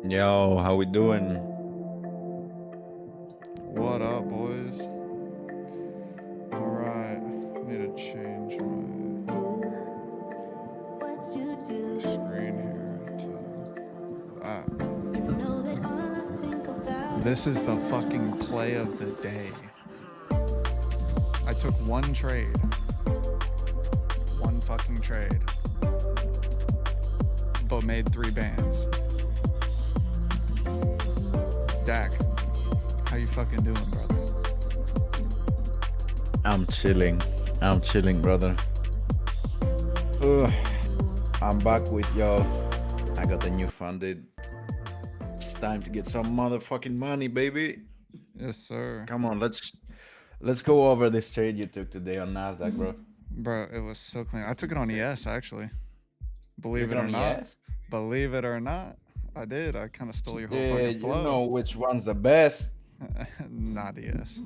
Yo, how we doing? What up, boys? Alright, need to change my screen here to that. This is the fucking play of the day. I took one trade. One fucking trade. But made 3 bands. Dak, how you fucking doing, brother? I'm chilling, brother. Ugh, I'm back with y'all. I got the new funded. It's time to get some motherfucking money, baby. Yes, sir. Come on, let's go over this trade you took today on Nasdaq, bro. Bro, it was so clean. I took it on ES, actually. Believe Took it or on not. ES? Believe it or not, I did. I kind of stole your whole Yeah, fucking you flow. know which one's the best. Not ES,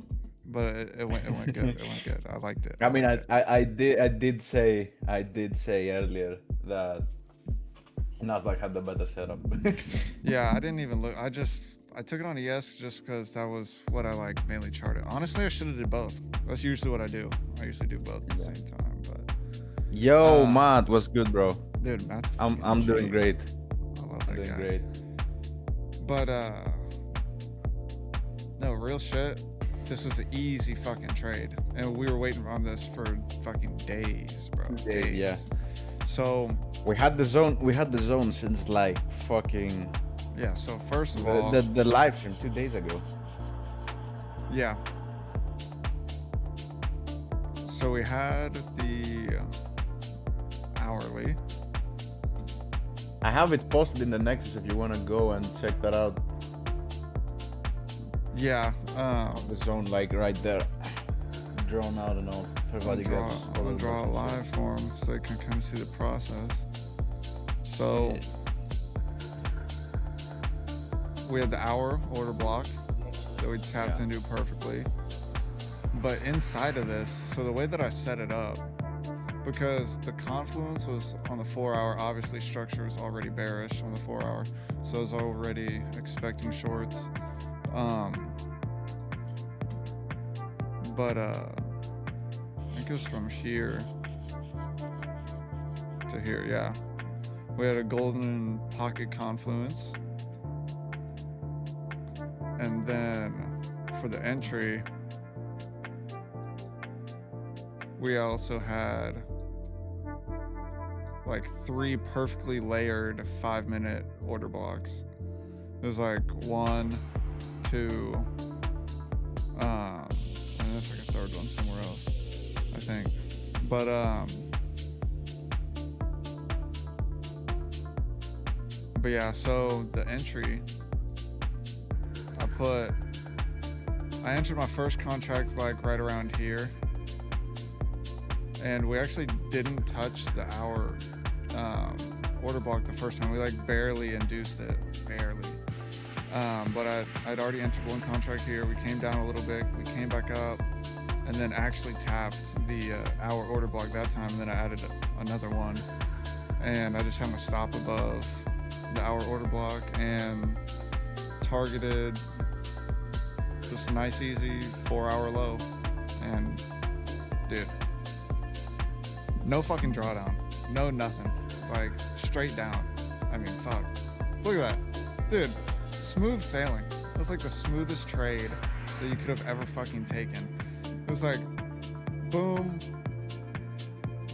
but it went good. It went good. I liked it. I mean, I did say earlier that Nasdaq had the better setup. Yeah, I didn't even look. I took it on ES just because that was what I like mainly charted. Honestly, I should have did both. That's usually what I do. I usually do both at the same time. But Yo, Matt, what's good, bro? dude, Matt's I'm doing great. I love that Doing guy. great. But No, real shit. This was an easy fucking trade, and we were waiting on this for fucking days, bro. Days. Yeah. So we had the zone. We had the zone since like fucking. Yeah. So first of all, the live stream 2 days ago. Yeah. So we had the hourly. I have it posted in the Nexus if you want to go and check that out. Yeah. The zone, like right there, drawn out and all. Everybody gets. I'm gonna draw a live for them so they can kind of see the process. So we had the hour order block that we tapped into perfectly. But inside of this, so the way that I set it up, because the confluence was on the 4 hour, obviously structure was already bearish on the 4 hour, so I was already expecting shorts. But I think it was from here to here. Yeah, we had a golden pocket confluence, and then for the entry we also had like 3 perfectly layered 5-minute order blocks. It was like 1, 2, and there's like a third one somewhere else, I think. But yeah, so the entry, I entered my first contract like right around here, and we actually didn't touch the hour order block the first time. We like barely induced it, barely. But I'd already entered one contract here. We came down a little bit, we came back up, and then actually tapped the hour order block that time, and then I added another one, and I just had my stop above the hour order block and targeted just a nice easy 4 hour low. And dude, no fucking drawdown, no nothing, like straight down. I mean, fuck, look at that, dude. Smooth sailing. That was like the smoothest trade that you could have ever fucking taken. It was like boom,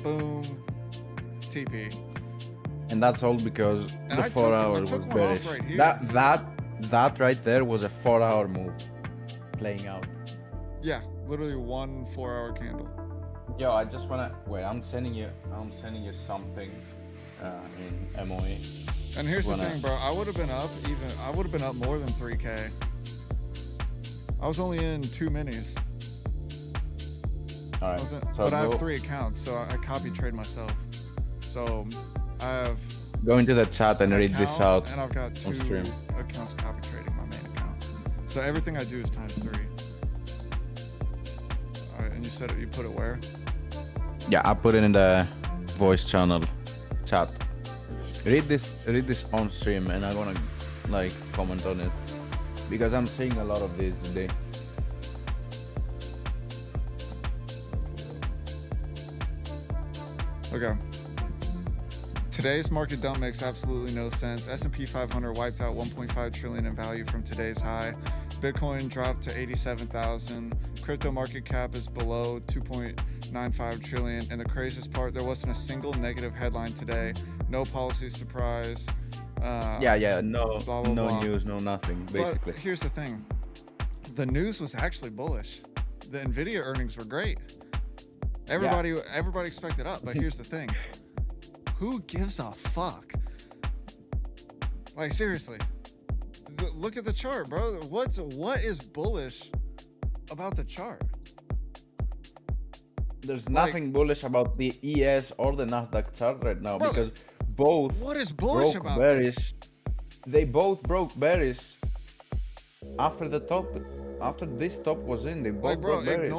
boom, TP. And that's all because And the 4 hours was bearish. Right, that right there was a 4 hour move playing out. Yeah, literally 1 4 hour candle. Yo, I just wanna wait. I'm sending you something in MOE. And here's the thing, bro. I would have been up more than 3K. I was only in 2 minis. All right. But I have 3 accounts, so I copy trade myself. So I have. Go into the chat and read this out. And I've got 2 accounts copy trading my main account. So everything I do is times 3. All right, and you said you put it where? Yeah, I put it in the voice channel chat. Read this on stream, and I'm gonna like comment on it because I'm seeing a lot of these today. Okay. Today's market dump makes absolutely no sense. S&P 500 wiped out 1.5 trillion in value from today's high. Bitcoin dropped to 87,000. Crypto market cap is below 2.95 trillion. And the craziest part, there wasn't a single negative headline today. No policy surprise. No, blah, blah, no blah. news, no nothing, basically. But here's the thing. The news was actually bullish. The Nvidia earnings were great. Everybody expected up, but here's the thing. Who gives a fuck? Like, seriously. Look at the chart, bro. What is bullish about the chart? There's nothing bullish about the ES or the Nasdaq chart right now, bro, because both what is bullish broke about bearish. They both broke bearish after the top. After this top was in, they both like, bro, broke bearish.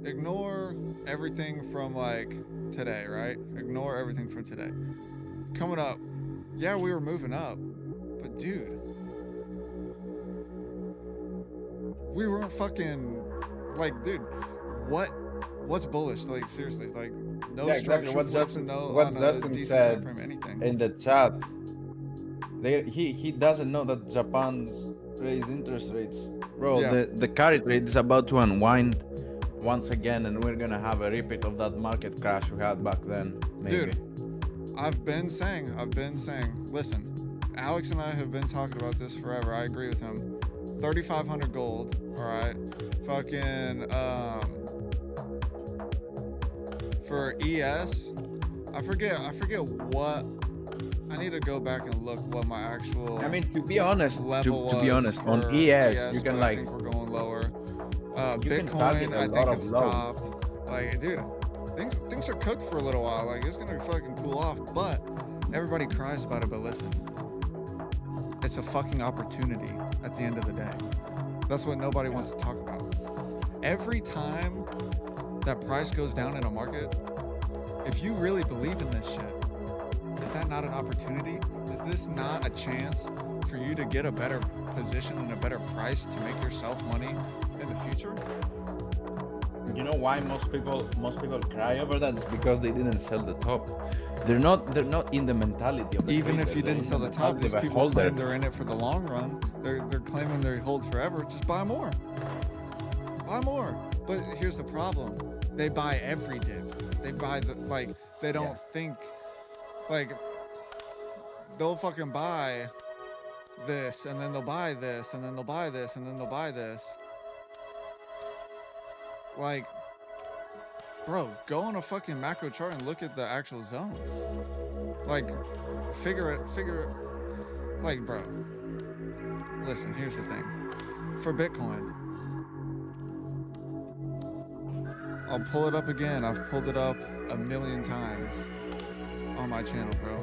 ignore everything from like today, right? Ignore everything from today. Coming up, yeah, we were moving up, but dude, we weren't fucking like, dude, what's bullish? Like, seriously, like no structure flips and no what on a Justin decent said time frame, anything. in the chat. He doesn't know that Japan's raised interest rates. Bro, Yeah, the carry trade is about to unwind once again, and we're gonna have a repeat of that market crash we had back then, maybe. dude. I've been saying. Listen, Alex and I have been talking about this forever. I agree with him. 3,500 gold. All right. Fucking for ES. I forget what. I need to go back and look what my actual. I mean, to be honest, level to be was honest, for on ES, you can but I like think we're going lower. you can target Bitcoin, a I lot think of it's low. topped. Like, dude, things are cooked for a little while. Like, it's gonna fucking cool off. But everybody cries about it. But listen, it's a fucking opportunity at the end of the day. That's what nobody wants to talk about. Every time that price goes down in a market, if you really believe in this shit, is that not an opportunity? Is this not a chance for you to get a better position and a better price to make yourself money in the future? You know why most people cry over that? It's because they didn't sell the top. They're not in the mentality of the Even if trader. you They're didn't in sell the top, mentality those of a people holder. claim they're in it for the long run. They're claiming they hold forever. Just buy more. Buy more. But here's the problem. They buy every dip. They buy they don't think they'll fucking buy this and then they'll buy this and then they'll buy this and then they'll buy this. Like, bro, go on a fucking macro chart and look at the actual zones. Like, figure it. Like, bro, listen, here's the thing. For Bitcoin, I'll pull it up again. I've pulled it up a million times on my channel, bro.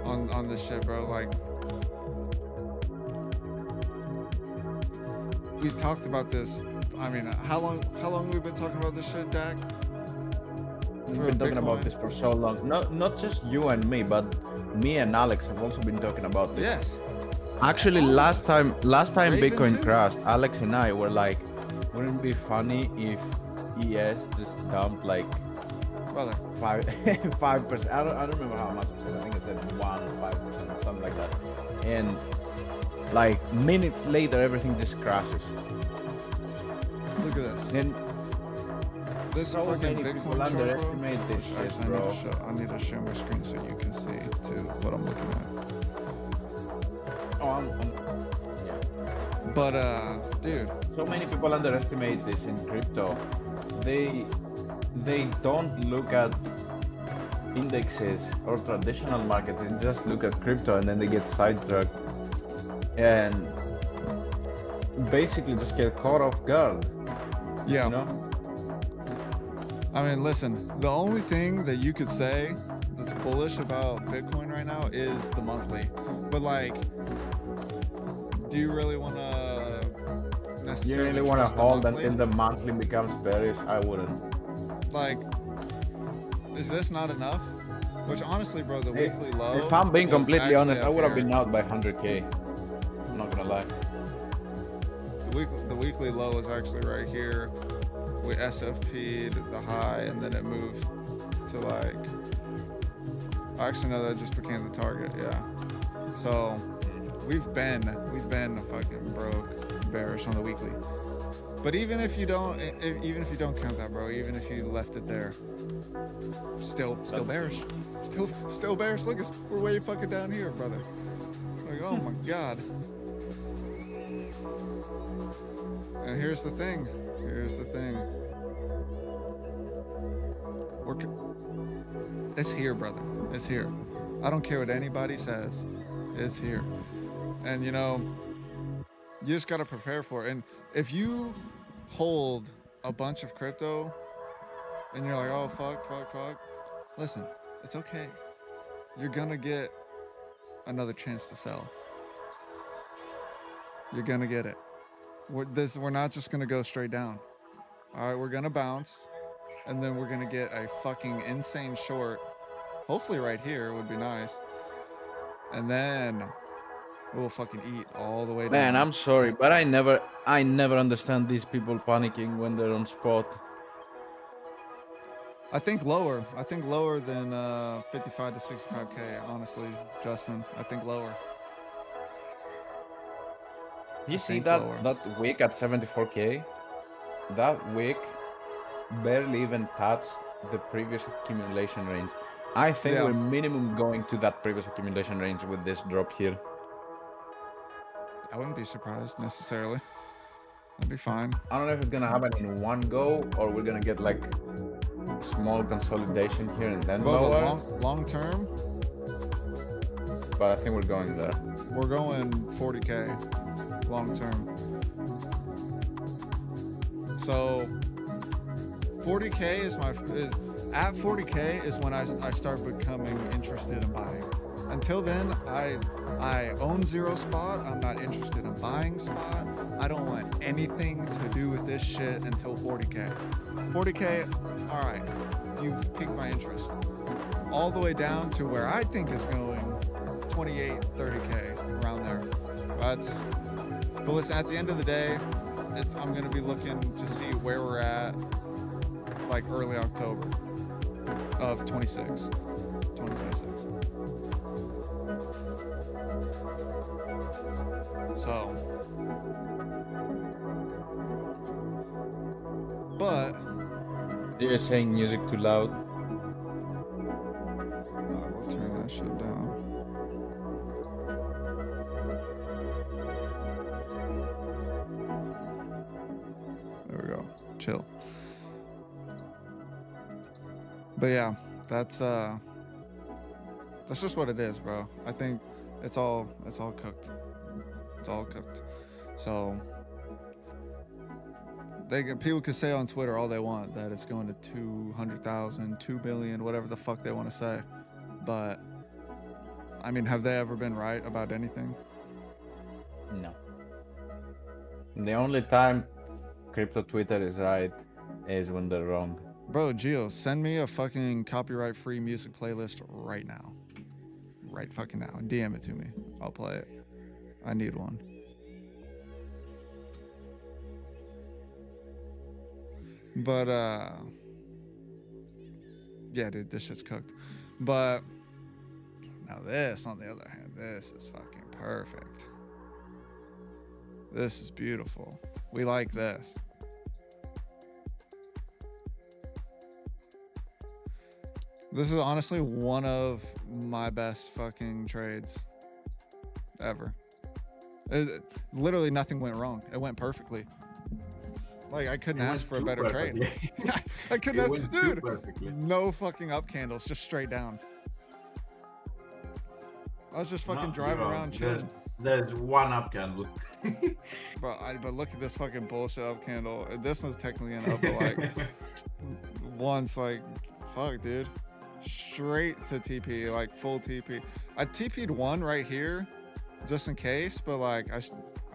On this shit, bro. Like, we've talked about this. I mean, how long we've been talking about this shit, Dak? We've been talking about this for so long. Not just you and me, but me and Alex have also been talking about this. Yes. Actually, All of last us. time Raven Bitcoin too. crashed, Alex and I were like, wouldn't it be funny if ES just dumped like Brother. 5%? I don't remember how much I said. I think I said 5% or something like that. And like minutes later, everything just crashes. Look at this. And This so fucking many Bitcoin people chart, bro. underestimate this shit, Actually, bro. I need to share my screen so you can see too what I'm looking at. Oh, yeah. But dude, So many people underestimate this in crypto. They don't look at indexes or traditional markets. They just look at crypto and then they get sidetracked and basically just get caught off guard. yeah. You know? I mean, listen, the only thing that you could say that's bullish about Bitcoin right now is the monthly. But like, do you really want to You necessarily really want to trust the hold monthly? until the monthly becomes bearish? I wouldn't. Like, is this not enough? Which honestly, bro, the weekly low. If I'm being was completely actually honest, I up would have here. been out by 100K. I'm not gonna lie. The weekly low is actually right here. We SFP'd the high and then it moved to like. Actually, no, that just became the target. Yeah. So we've been fucking broke, bearish on the weekly. But even if you don't count that, bro, even if you left it there, still bearish, still bearish. Look, we're way fucking down here, brother. Like, oh my god. And here's the thing. It's here, brother. It's here. I don't care what anybody says. It's here. And you know, you just gotta prepare for it. And if you hold a bunch of crypto and you're like, oh fuck, listen, it's okay. You're gonna get another chance to sell. You're gonna get it. We're not just gonna go straight down. All right, we're gonna bounce, and then we're gonna get a fucking insane short. Hopefully right here would be nice. And then we'll fucking eat all the way down. Man, I'm sorry, but I never understand these people panicking when they're on spot. I think lower than 55 to 65K, honestly, Justin. I think lower. You I see think that lower. that wick at 74K? That wick barely even touched the previous accumulation range. I think Yeah. we're minimum going to that previous accumulation range with this drop here. I wouldn't be surprised necessarily. That'd be fine. I don't know if it's gonna happen in one go or we're gonna get like small consolidation here and then Well, lower. but long term, But I think we're going there. we're going 40K long term. So 40K is at 40K is when I start becoming interested in buying. Until then, I own 0 spot. I'm not interested in buying spot. I don't want anything to do with this shit until 40K. 40K, all right, you've piqued my interest. All the way down to where I think is going 28, 30K, around there. But listen, at the end of the day, I'm gonna be looking to see where we're at, like early October of 2026. So, but You're saying music too loud. I will turn that shit down. There we go. Chill. But yeah, that's just what it is, bro. I think it's all cooked. It's all cooked. So people could say on Twitter all they want that it's going to 200,000, 2 billion, whatever the fuck they want to say. But I mean, have they ever been right about anything? No. The only time crypto Twitter is right is when they're wrong. Bro, Gio, send me a fucking copyright-free music playlist right now. Right fucking now. DM it to me. I'll play it. I need one. But, yeah, dude, this shit's cooked. But, now this, on the other hand, this is fucking perfect. This is beautiful. We like this. This is honestly one of my best fucking trades ever. Literally nothing went wrong. It went perfectly. Like, I couldn't ask for a better trade. I couldn't ask, dude. No fucking up candles, just straight down. I was just fucking driving around chilling. There's one up candle. But look at this fucking bullshit up candle. This one's technically an up, but like once, like, fuck, dude. Straight to TP, like full TP. I TP'd one right here, just in case, but like I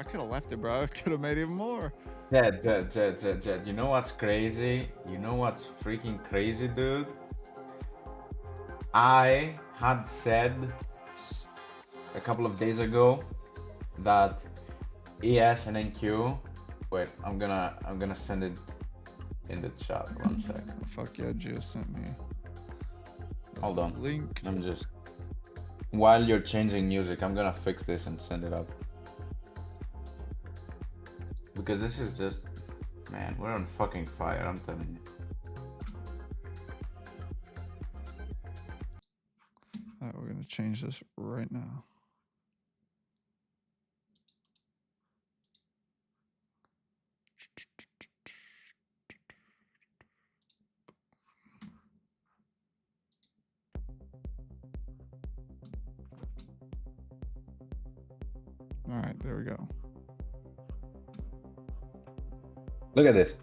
could have left it, bro. I could have made even more. Jett. You know what's crazy? You know what's freaking crazy, dude? I had said a couple of days ago that ES and NQ. Wait, I'm gonna send it in the chat. 1 sec. Fuck yeah, Gio sent me. Hold on. Link. I'm just while you're changing music, I'm gonna fix this and send it up. Because this is just, man, we're on fucking fire, I'm telling you. Alright, we're gonna change this right now. All right, there we go. Look at this.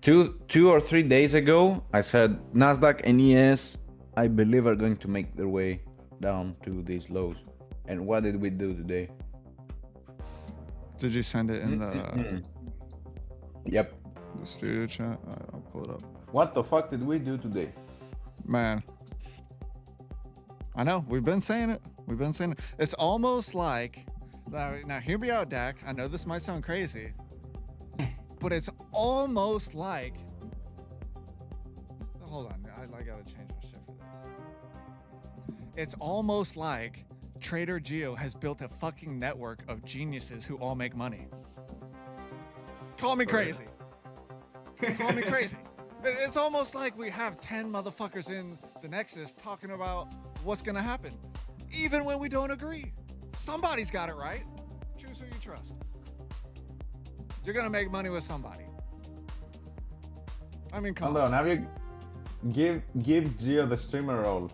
Two or 3 days ago, I said Nasdaq and ES, I believe, are going to make their way down to these lows. And what did we do today? Did you send it in the Yep. the studio chat? All right, I'll pull it up. What the fuck did we do today? Man, I know, we've been saying it. It's almost like, now hear me out, Dak. I know this might sound crazy, but it's almost like, hold on, I gotta change my shit for this. It's almost like Trader Geo has built a fucking network of geniuses who all make money. Call me crazy. Call me crazy. It's almost like we have 10 motherfuckers in the Nexus talking about what's gonna happen. Even when we don't agree. Somebody's got it right. Choose who you trust. You're gonna make money with somebody. I mean, come Hold on, have you give Gio the streamer role?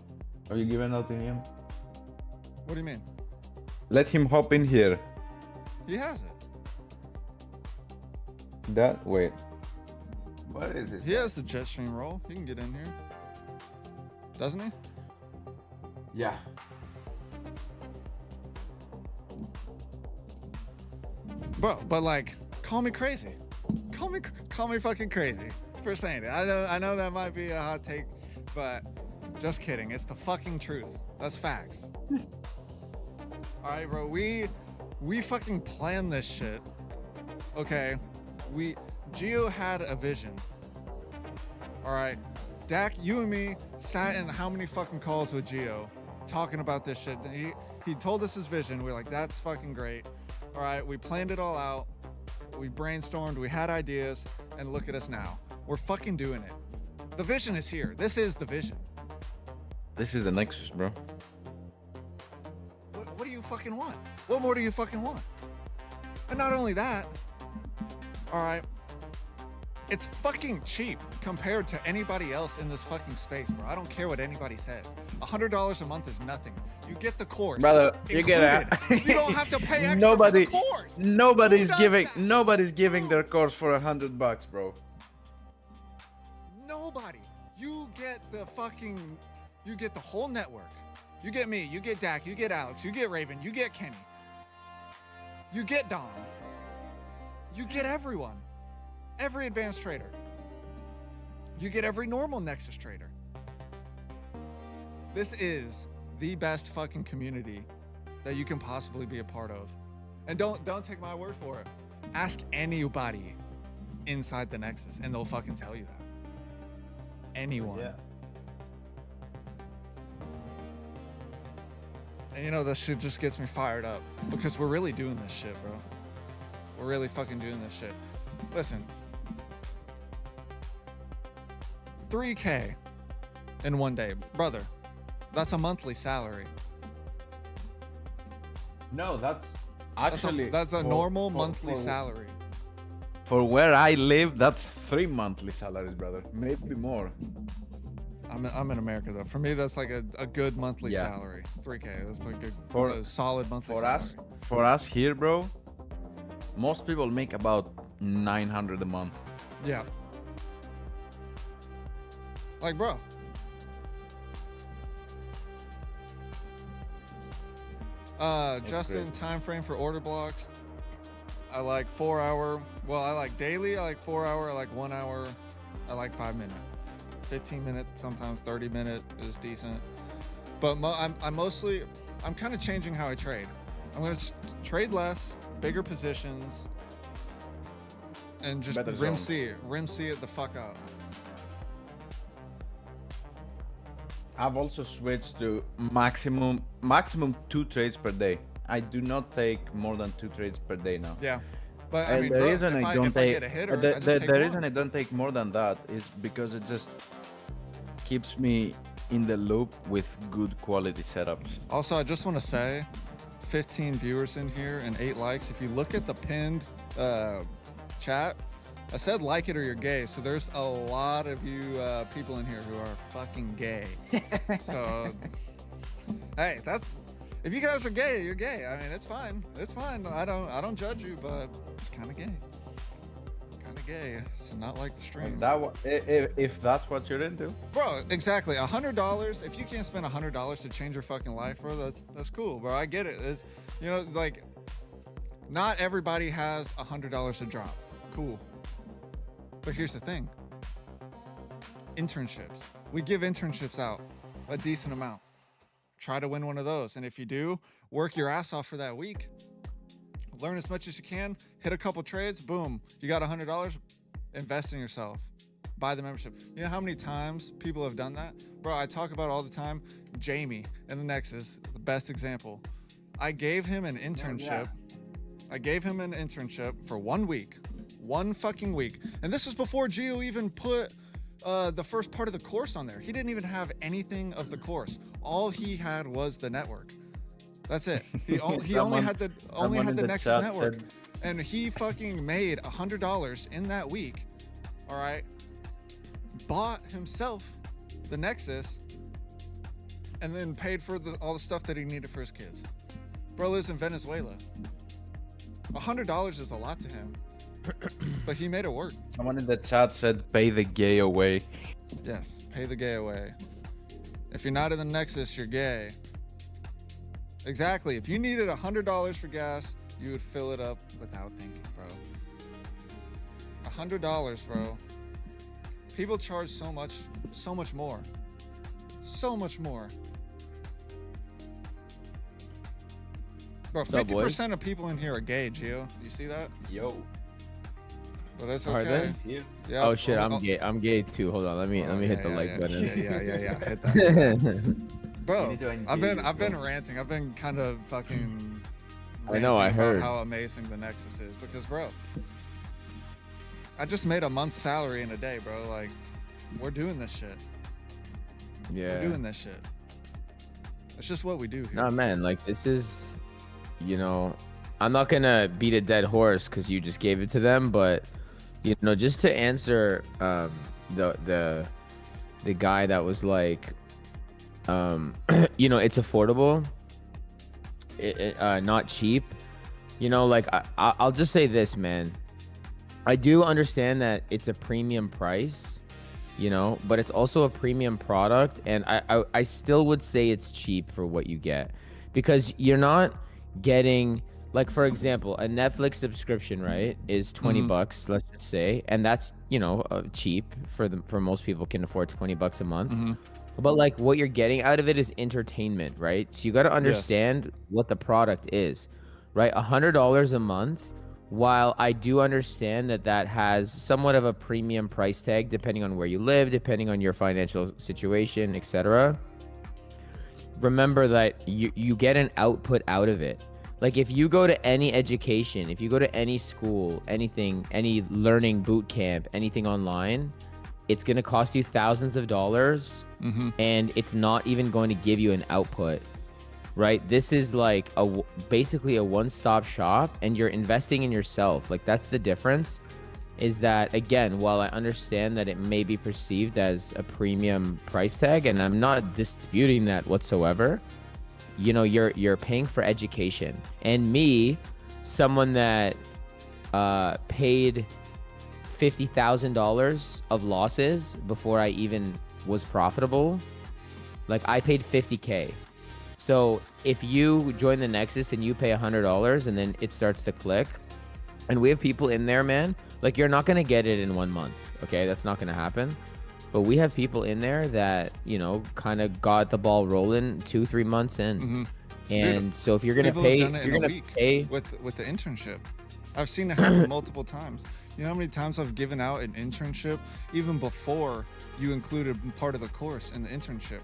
Have you given that to him? What do you mean? Let him hop in here. He has it. That wait. What is it? He has the Jetstream role. He can get in here. Doesn't he? Yeah. But like, call me crazy. Call me fucking crazy for saying it. I know that might be a hot take, but just kidding. It's the fucking truth. That's facts. All right, bro. We fucking planned this shit. Okay. Gio had a vision. All right. Dak, you and me sat in how many fucking calls with Gio talking about this shit. He told us his vision. We're like, that's fucking great. All right, we planned it all out. We brainstormed, we had ideas, and look at us now. We're fucking doing it. The vision is here. This is the vision. This is the Nexus, bro. What do you fucking want? What more do you fucking want? And not only that, all right, it's fucking cheap compared to anybody else in this fucking space, bro. I don't care what anybody says. $100 a month is nothing. You get the course, Brother, you get included. You don't have to pay extra for the course. Nobody's Who does giving that? nobody's giving their course for $100, bro. Nobody. You get the whole network. You get me, you get Dak, you get Alex, you get Raven, you get Kenny. You get Dom. You get everyone. Every advanced trader. You get every normal Nexus trader. This is the best fucking community that you can possibly be a part of. And don't take my word for it. Ask anybody inside the Nexus and they'll fucking tell you that. Anyone. Yeah. And you know, this shit just gets me fired up because we're really doing this shit, bro. We're really fucking doing this shit. Listen, 3K in one day, brother. That's a monthly salary. No, that's Actually, That's a for- normal for- monthly for- salary. For where I live, that's 3 monthly salaries, brother. Maybe more. I'm in America though. For me, that's like a good monthly Yeah. salary. 3K. That's like For- a solid monthly For salary. for us here, bro, most people make about 900 a month. Yeah. Like, bro. Justin, crazy. time frame for order blocks. I like 4 hour. Well, I like daily. I like 4 hour. I like 1 hour. I like 5 minute. 15 minute, sometimes 30 minute is decent. But I'm kind of changing how I trade. I'm going to trade less, bigger positions, and just Better rim zones. see it the fuck out. I've also switched to maximum 2 trades per day. I do not take more than 2 trades per day now. Yeah. But I And mean, the bro, reason if I I don't take get a hitter, I the, just the, take the one. reason I don't take more than that is because it just keeps me in the loop with good quality setups. Also, I just want to say, 15 viewers in here and 8 likes. If you look at the pinned chat, I said like it or you're gay. So there's a lot of you people in here who are fucking gay. So, hey, if you guys are gay, you're gay. I mean, it's fine. It's fine. I don't judge you, but it's kind of gay. Kind of gay. It's not like the stream. If that's what you're into. Bro, exactly. $100. If you can't spend $100 to change your fucking life, bro, that's cool, bro. I get it. It's, you know, like, not everybody has $100 to drop. Cool. But here's the thing. Internships. We give internships out a decent amount. Try to win one of those. And if you do, work your ass off for that week. Learn as much as you can. Hit a couple trades. Boom. You got $100. Invest in yourself. Buy the membership. You know how many times people have done that? Bro, I talk about it all the time. Jamie in the Nexus, the best example. I gave him an internship. I gave him an internship for 1 week. 1 fucking week. And this was before Gio even put the first part of the course on there. He didn't even have anything of the course. All he had was the network. That's it. He only had the Nexus network. And he fucking made $100 in that week. All right. Bought himself the Nexus and then paid for all the stuff that he needed for his kids. Bro lives in Venezuela. $100 is a lot to him. But he made it work. Someone in the chat said, "Pay the gay away." Yes, pay the gay away. If you're not in the Nexus, you're gay. Exactly. If you needed $100 for gas, you would fill it up without thinking, bro. $100, bro. People charge so much more. So much more. Bro, 50% of people in here are gay, Gio. You see that? Yo. But that's Are okay. they? Yeah. Oh shit, I'm gay. I'm gay too. Hold on, let me hit the like button. Yeah. Hit that. Bro, need to I've been engage, ranting. I've been kind of fucking. I know, I ranting heard. about how amazing the Nexus is because, bro, I just made a month's salary in a day, bro. Like, we're doing this shit. Yeah. We're doing this shit. It's just what we do here. Nah, man, like this is, you know, I'm not gonna beat a dead horse because you just gave it to them, but you know, just to answer the guy that was like, you know, it's affordable, not cheap. You know, like I'll just say this, man. I do understand that it's a premium price, you know, but it's also a premium product, and I still would say it's cheap for what you get, because you're not getting, like, for example, a Netflix subscription, right, is 20 bucks, let's just say, and that's, you know, cheap for most people can afford 20 bucks a month. But like what you're getting out of it is entertainment, right? So you got to understand what the product is, right? $100 a month. While I do understand that has somewhat of a premium price tag depending on where you live, depending on your financial situation, etc. Remember that you get an output out of it. Like if you go to any education, if you go to any school, anything, any learning boot camp, anything online, it's going to cost you thousands of dollars, and it's not even going to give you an output. Right? This is like basically a one-stop shop, and you're investing in yourself. Like that's the difference, is that, again, while I understand that it may be perceived as a premium price tag, and I'm not disputing that whatsoever, you know, you're paying for education. And me, someone that paid $50,000 of losses before I even was profitable, like I paid $50K. So if you join the Nexus and you pay $100 and then it starts to click, and we have people in there, man, like you're not going to get it in 1 month. Okay. That's not going to happen. But we have people in there that, you know, kind of got the ball rolling 2-3 months in. And dude, so if you're going to pay, you're going to pay with the internship. I've seen it happen multiple times. You know how many times I've given out an internship even before you included part of the course in the internship?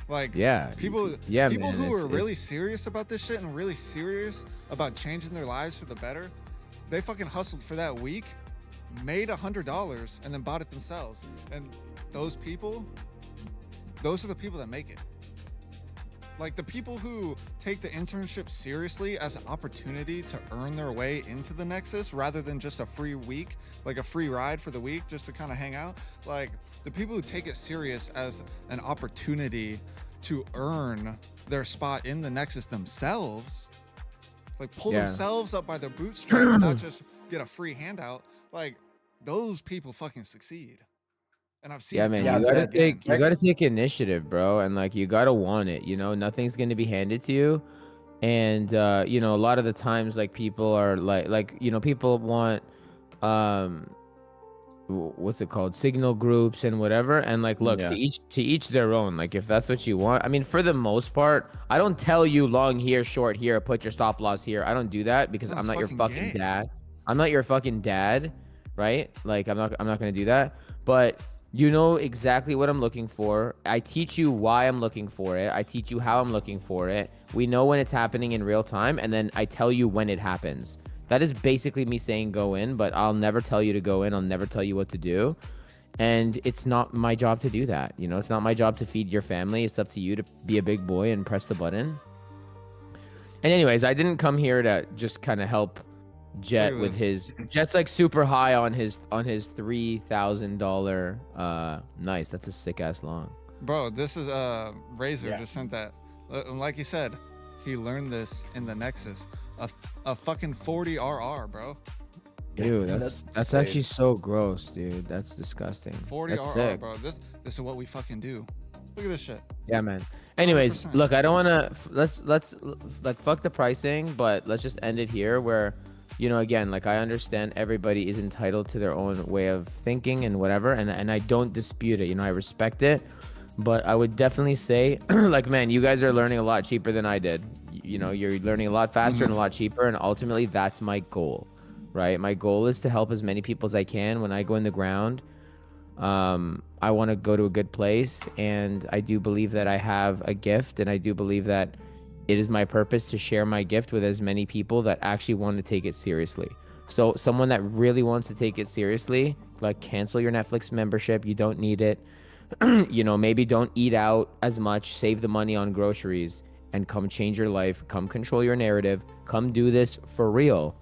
Like, people man, who are really serious about this shit and really serious about changing their lives for the better, they fucking hustled for that week, made $100, and then bought it themselves. And those are the people that make it. Like the people who take the internship seriously as an opportunity to earn their way into the Nexus rather than just a free week, like a free ride for the week just to kind of hang out. Like the people who take it serious as an opportunity to earn their spot in the Nexus themselves, like pull themselves up by their bootstrap, not just get a free handout. Like those people fucking succeed. And I've seen man, you gotta take initiative, bro, and like you gotta want it. You know, nothing's gonna be handed to you, and you know, a lot of the times, like people are like you know, people want what's it called, signal groups and whatever, and like look, to each their own. Like if that's what you want, I mean, for the most part, I don't tell you long here, short here, put your stop loss here. I don't do that because I'm not your fucking dad. I'm not your fucking dad, right? Like I'm not gonna do that. But You know exactly what I'm looking for. I teach you why I'm looking for it. I teach you how I'm looking for it. We know when it's happening in real time, and then I tell you when it happens. That is basically me saying go in, but I'll never tell you to go in. I'll never tell you what to do. And it's not my job to do that. You know, it's not my job to feed your family. It's up to you to be a big boy and press the button. And anyways, I didn't come here to just kind of help Jett Look at with this. his Jett's like super high on his $3,000 nice. That's a sick ass long. Bro, this is Razor Yeah. just sent that. Like he said, he learned this in the Nexus. A fucking 40 RR, bro. Ew, That's that's insane. actually so gross, dude. That's disgusting. 40 That's RR, sick. bro. This is what we fucking do. Look at this shit. Yeah, man. Anyways, 100%. look, I don't want to let's like fuck the pricing, but let's just end it here where you know, again, like I understand everybody is entitled to their own way of thinking and whatever, and I don't dispute it. You know, I respect it, but I would definitely say, like, man, you guys are learning a lot cheaper than I did. You know, you're learning a lot faster and a lot cheaper, and ultimately, that's my goal, right? My goal is to help as many people as I can when I go in the ground. I want to go to a good place, and I do believe that I have a gift, and I do believe that it is my purpose to share my gift with as many people that actually want to take it seriously. So someone that really wants to take it seriously, like cancel your Netflix membership. You don't need it. You know, maybe don't eat out as much, save the money on groceries, and come change your life, come control your narrative, come do this for real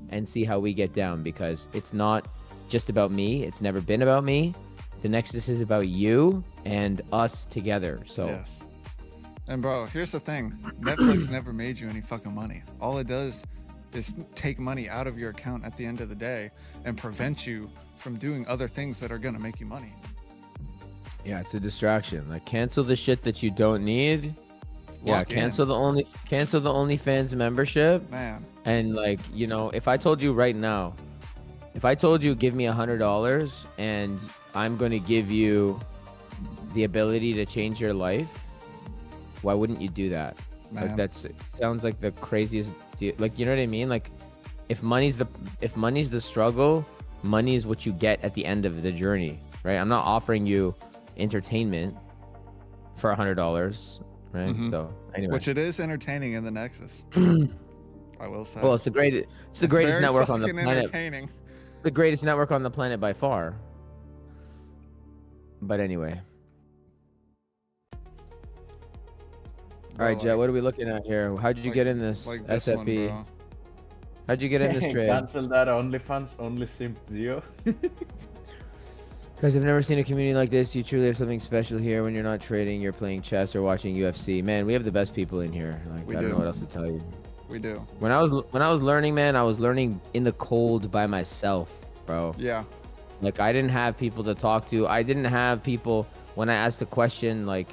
and see how we get down, because it's not just about me. It's never been about me. The Nexus is about you and us together. So Yes. And bro, here's the thing. Netflix never made you any fucking money. All it does is take money out of your account at the end of the day and prevent you from doing other things that are gonna make you money. yeah, it's a distraction. Like cancel the shit that you don't need. Yeah, Lock in. cancel the OnlyFans membership. Man. And like, you know, if I told you right now, if I told you give me $100 and I'm going to give you the ability to change your life, why wouldn't you do that? Man. Like it sounds like the craziest deal. Like, you know what I mean? Like if money's the struggle, money is what you get at the end of the journey, right? I'm not offering you entertainment for $100, right? Mhm. So anyway. Which it is entertaining in the Nexus. I will say. Well, it's the greatest It's greatest very network on the fucking planet. entertaining. The greatest network on the planet by far. But anyway. All right, Bro, Jett, like- what are we looking at here? How'd you like- get in this like this one, SFP? bro. How'd you get in this trade? Cancel that OnlyFans, only simp Geo. Because I've never seen a community like this. You truly have something special here. When you're not trading, you're playing chess or watching UFC. Man, we have the best people in here. Like We I don't do. know what else to tell you. We do. When I was learning, man, I was learning in the cold by myself, bro. Yeah. Like I didn't have people to talk to. I didn't have people when I asked a question, like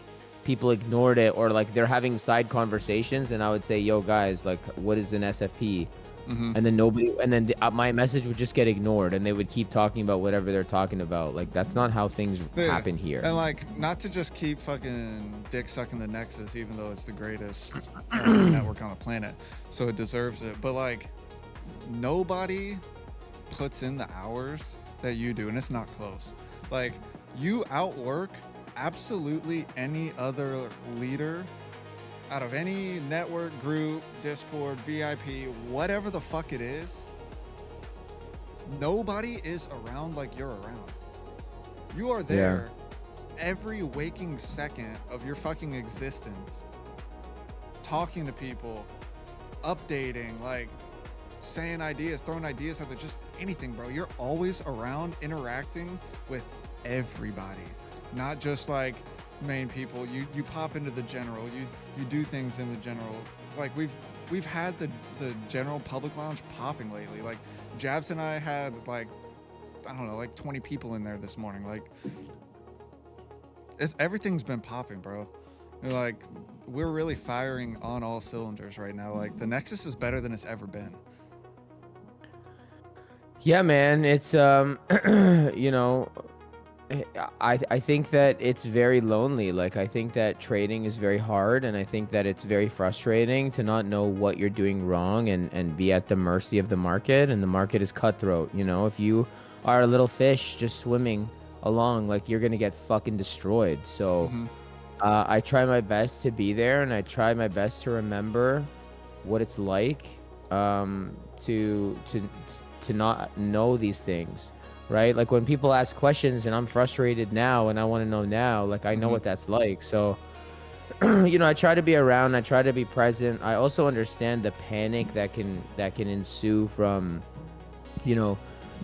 people ignored it, or like they're having side conversations and I would say, yo guys, like what is an SFP? Mm-hmm. And then nobody, and then my message would just get ignored and they would keep talking about whatever they're talking about. Like that's not how things Dude, happen here. And like, not to just keep fucking dick sucking the Nexus, even though it's the greatest network on the planet, so it deserves it. But like, nobody puts in the hours that you do, and it's not close. Like, you outwork absolutely any other leader out of any network, group, Discord, VIP, whatever the fuck it is. Nobody is around like you're around. You are there every waking second of your fucking existence, talking to people, updating, like saying ideas, throwing ideas out there, just anything, bro. You're always around interacting with everybody, not just like main people. You pop into the general, you do things in the general. Like we've had the general public lounge popping lately. Like Jabs and I had like, I don't know, like 20 people in there this morning. Like everything's been popping, bro. And like we're really firing on all cylinders right now. Like the Nexus is better than it's ever been. Yeah, man, it's you know, I think that it's very lonely. Like I think that trading is very hard, and I think that it's very frustrating to not know what you're doing wrong and be at the mercy of the market. And the market is cutthroat. You know, if you are a little fish just swimming along, like you're gonna get fucking destroyed. So Mhm. I try my best to be there, and I try my best to remember what it's like to not know these things, right? Like when people ask questions and I'm frustrated now and I want to know now, like I know Mhm. what that's like. So you know, I try to be around, I try to be present. I also understand the panic that can ensue from, you know,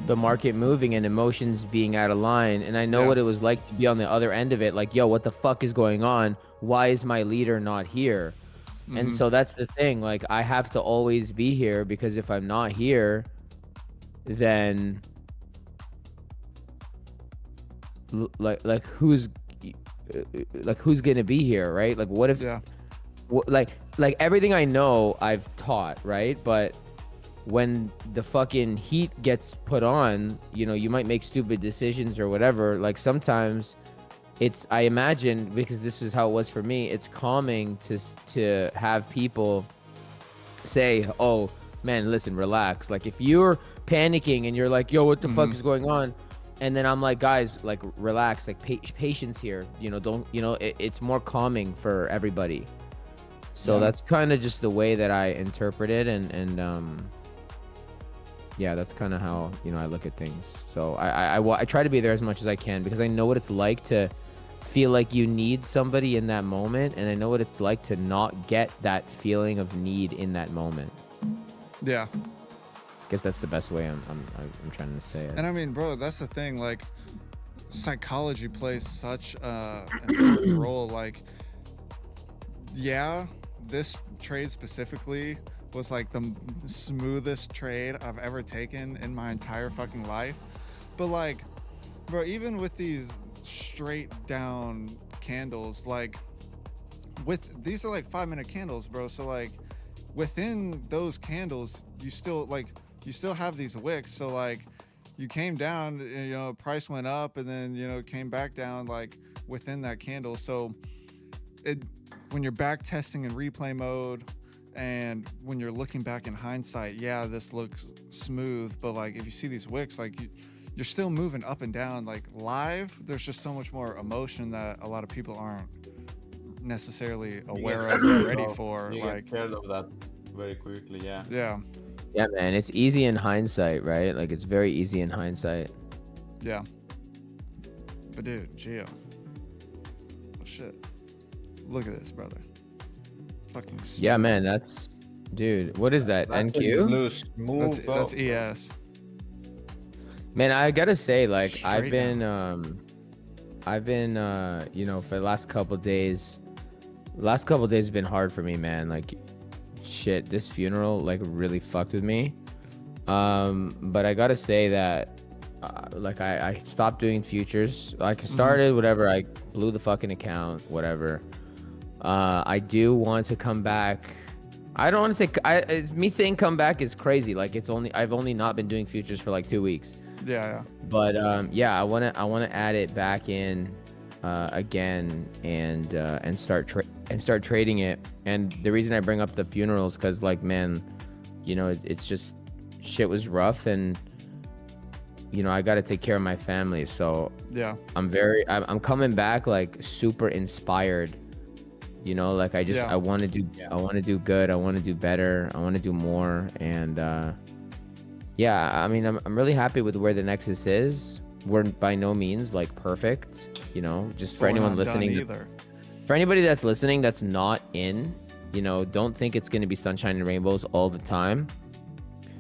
the market moving and emotions being out of line. And I know Yeah. what it was like to be on the other end of it. Like, yo, what the fuck is going on? Why is my leader not here? And Mhm. so that's the thing. Like, I have to always be here, because if I'm not here, then like who's gonna be here, right? Like, what if Yeah. like everything I know I've taught, right? But when the fucking heat gets put on, you know, you might make stupid decisions or whatever. Like sometimes it's, I imagine, because this is how it was for me, it's calming to have people say, "Oh, man, listen, relax." Like if you're panicking and you're like, "Yo, what the fuck Mhm. is going on?" And then I'm like, "Guys, like relax, like patience here. You know, don't, you know, it's more calming for everybody." So Yeah. that's kind of just the way that I interpret it, and yeah, that's kind of how, you know, I look at things. So I try to be there as much as I can, because I know what it's like to feel like you need somebody in that moment, and I know what it's like to not get that feeling of need in that moment. Yeah. I guess that's the best way I'm trying to say it. And I mean, bro, that's the thing. Like, psychology plays such a important role. Like, yeah, this trade specifically was like the smoothest trade I've ever taken in my entire fucking life. But like, bro, even with these straight down candles, like with these are like 5 minute candles, bro. So like within those candles, you still have these wicks. So like you came down, you know, price went up and then, you know, came back down like within that candle. So it, when you're back testing in replay mode and when you're looking back in hindsight, yeah, this looks smooth, but like if you see these wicks, like you're still moving up and down. Like live, there's just so much more emotion that a lot of people aren't necessarily aware of or ready for. You Like, get scared of that very quickly, yeah. yeah, Yeah, man, it's easy in hindsight, right? Like it's very easy in hindsight. yeah. But dude, Gio, oh shit, look at this, brother. Fucking smooth. Yeah, man, that's, dude, what is that? That's NQ? blue smooth. That's bro. ES. Man, I gotta say, like, Straight I've been, you know, for the last couple days have been hard for me, man. Like, shit, this funeral, like, really fucked with me. But I gotta say that, like, I stopped doing futures. Like, I started, whatever, I blew the fucking account, whatever. I do want to come back. I don't want to say, me saying come back is crazy. Like, I've only not been doing futures for like 2 weeks. Yeah, But yeah, I wanna add it back in again, and start trading it. And the reason I bring up the funerals, because like, man, you know, it's just shit was rough, and you know, I got to take care of my family. So yeah, I'm coming back like super inspired. You know, like I Yeah. want to do good. I want to do better. I want to do more. And yeah, I mean, I'm really happy with where the Nexus is. We're by no means like perfect, you know, just for But we're anyone not done listening. either. For anybody that's listening that's not in, you know, don't think it's going to be sunshine and rainbows all the time.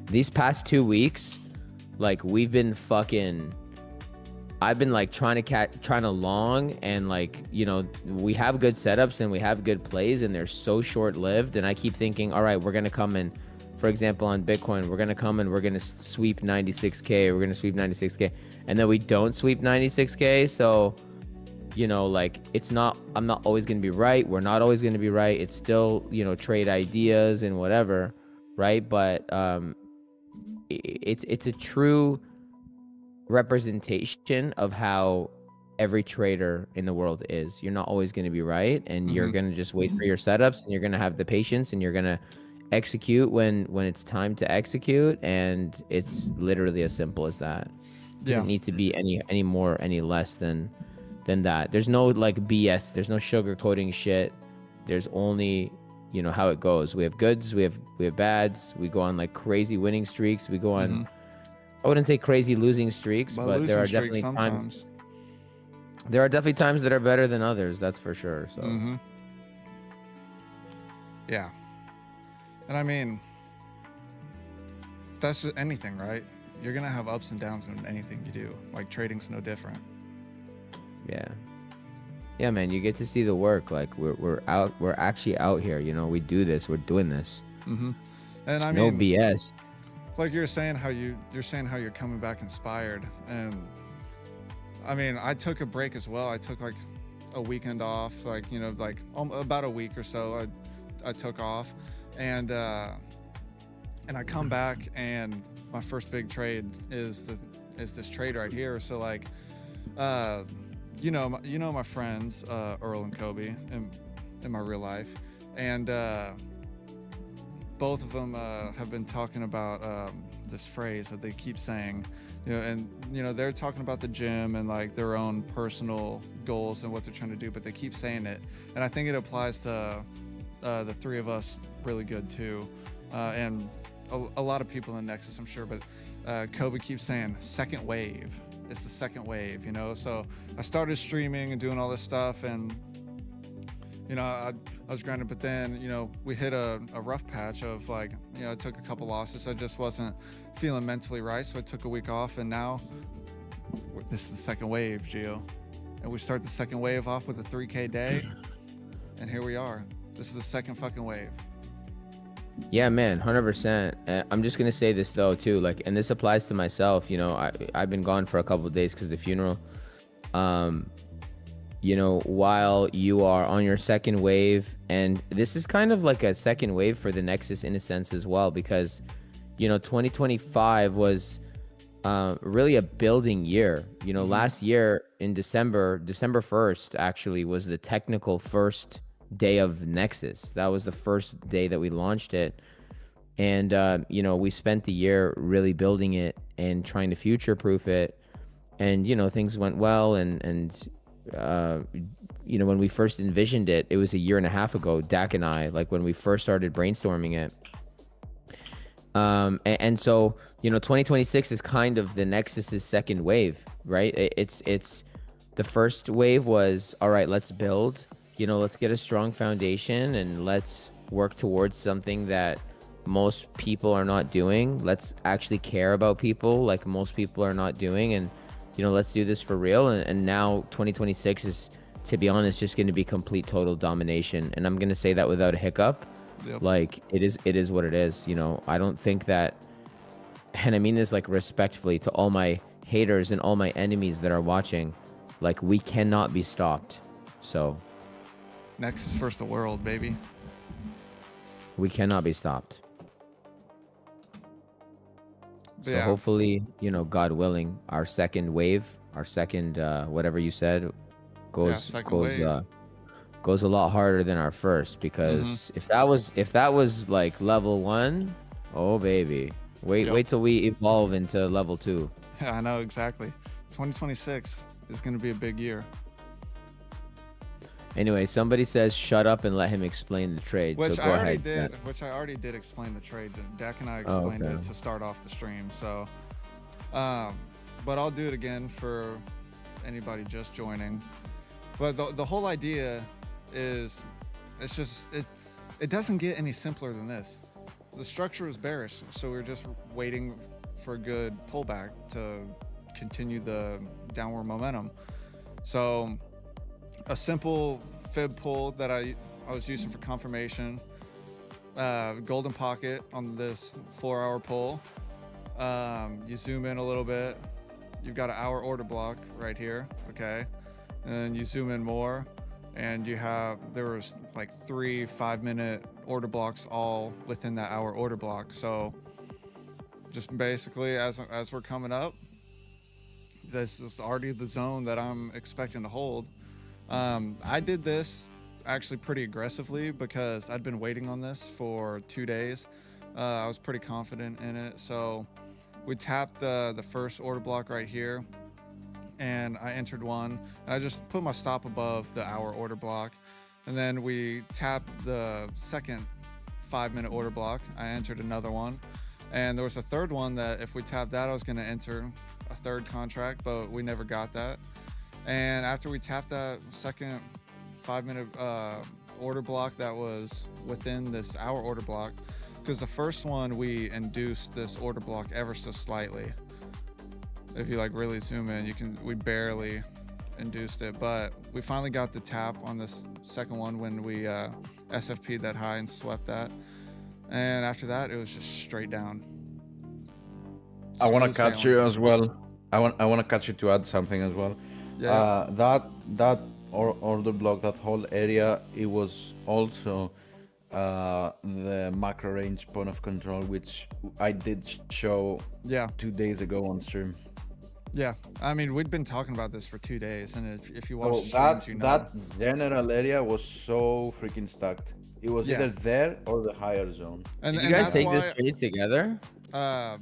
These past 2 weeks, like I've been like trying to long, and like, you know, we have good setups and we have good plays, and they're so short lived. And I keep thinking, all right, we're going to come in, for example, on Bitcoin, we're going to come and we're going to sweep 96K. We're going to sweep 96K. And then we don't sweep 96K. So, you know, like I'm not always going to be right. We're not always going to be right. It's still, you know, trade ideas and whatever. Right. But, it's a true representation of how every trader in the world is. You're not always going to be right, and you're going to just wait for your setups, and you're going to have the patience, and you're going to execute when it's time to execute. And it's literally as simple as that. Doesn't need to be any more, any less than that. There's no like BS. There's no sugarcoating shit. There's only, you know, how it goes. We have goods, we have bads. We go on like crazy winning streaks. We go on, I wouldn't say crazy losing streaks, but there are definitely times. There are definitely times that are better than others. That's for sure. So. Yeah. And I mean, that's just anything, right? You're gonna have ups and downs in anything you do. Like trading's no different. Yeah, man, you get to see the work. Like we're actually out here, you know. We do this, we're doing this. And I mean, no BS. Like you're saying how you're coming back inspired. And I mean, I took a break as well. I took like a weekend off, like, you know, like about a week or so I took off, and I come back, and my first big trade is this trade right here. So like, you know my friends Earl and Kobe in my real life, and both of them have been talking about this phrase that they keep saying, you know, and you know they're talking about the gym and like their own personal goals and what they're trying to do, but they keep saying it, and I think it applies to the three of us really good too, and a lot of people in Nexus, I'm sure, but Kobe keeps saying second wave. It's the second wave, you know. So I started streaming and doing all this stuff, and you know, I was grinding, but then, you know, we hit a rough patch of like, you know, I took a couple losses. I just wasn't feeling mentally right, so I took a week off, and now this is the second wave, Gio, and we start the second wave off with a 3K day, and here we are. This is the second fucking wave. Yeah, man, 100%. I'm just gonna say this though too, like, and this applies to myself. You know, I've been gone for a couple of days because of the funeral. You know, while you are on your second wave, and this is kind of like a second wave for the Nexus in a sense as well, because, you know, 2025 was really a building year. You know, last year in December 1st actually was the technical first day of Nexus. That was the first day that we launched it, and you know, we spent the year really building it and trying to future proof it, and you know, things went well, and you know, when we first envisioned it, it was a year and a half ago, Dak and I, like when we first started brainstorming it, and so, you know, 2026 is kind of the Nexus's second wave, right? It's the first wave was, all right, let's build, you know, let's get a strong foundation and let's work towards something that most people are not doing. Let's actually care about people like most people are not doing, and you know, let's do this for real. And now 2026 is, to be honest, just going to be complete total domination, and I'm going to say that without a hiccup. Like it is what it is. You know, I don't think that, and I mean this like respectfully to all my haters and all my enemies that are watching, like we cannot be stopped. So Nexus first the world, baby. We cannot be stopped. So yeah, hopefully, you know, God willing, our second wave, our second whatever you said, goes goes a lot harder than our first, because if that was like level 1, oh baby, wait till we evolve into level 2. Yeah, I know exactly. 2026 is going to be a big year. Anyway, somebody says shut up and let him explain the trade. Which so I go already ahead. did. Which I already did explain the trade. Dak and I explained it to start off the stream. So, but I'll do it again for anybody just joining. But the whole idea is, it doesn't get any simpler than this. The structure is bearish, so we're just waiting for a good pullback to continue the downward momentum. So a simple fib pull that I was using for confirmation, golden pocket on this 4-hour pull. You zoom in a little bit, you've got an hour order block right here, okay, and then you zoom in more, and there was like 3 5-minute order blocks all within that hour order block. So just basically as we're coming up, this is already the zone that I'm expecting to hold. I did this actually pretty aggressively because I'd been waiting on this for 2 days. I was pretty confident in it, so we tapped the first order block right here, and I entered one. And I just put my stop above the hour order block, and then we tapped the second 5-minute order block. I entered another one, and there was a third one that if we tapped that, I was going to enter a third contract, but we never got that. And after we tapped that second 5-minute order block that was within this hour order block, because the first one we induced this order block ever so slightly. If you like really zoom in, we barely induced it, but we finally got the tap on this second one when we SFP'd that high and swept that. And after that, it was just straight down. I want to Smooth catch sailing. you as well. I want to catch you to add something as well. Yeah. That order block, that whole area, it was also the macro range point of control, which I did show Yeah. 2 days ago on stream. Yeah. I mean, we'd been talking about this for 2 days, and if you watch Oh, the streams, you know. that general area was so freaking stacked. It was Yeah. either there or the higher zone. And, Did and you guys that's take why, this trade together?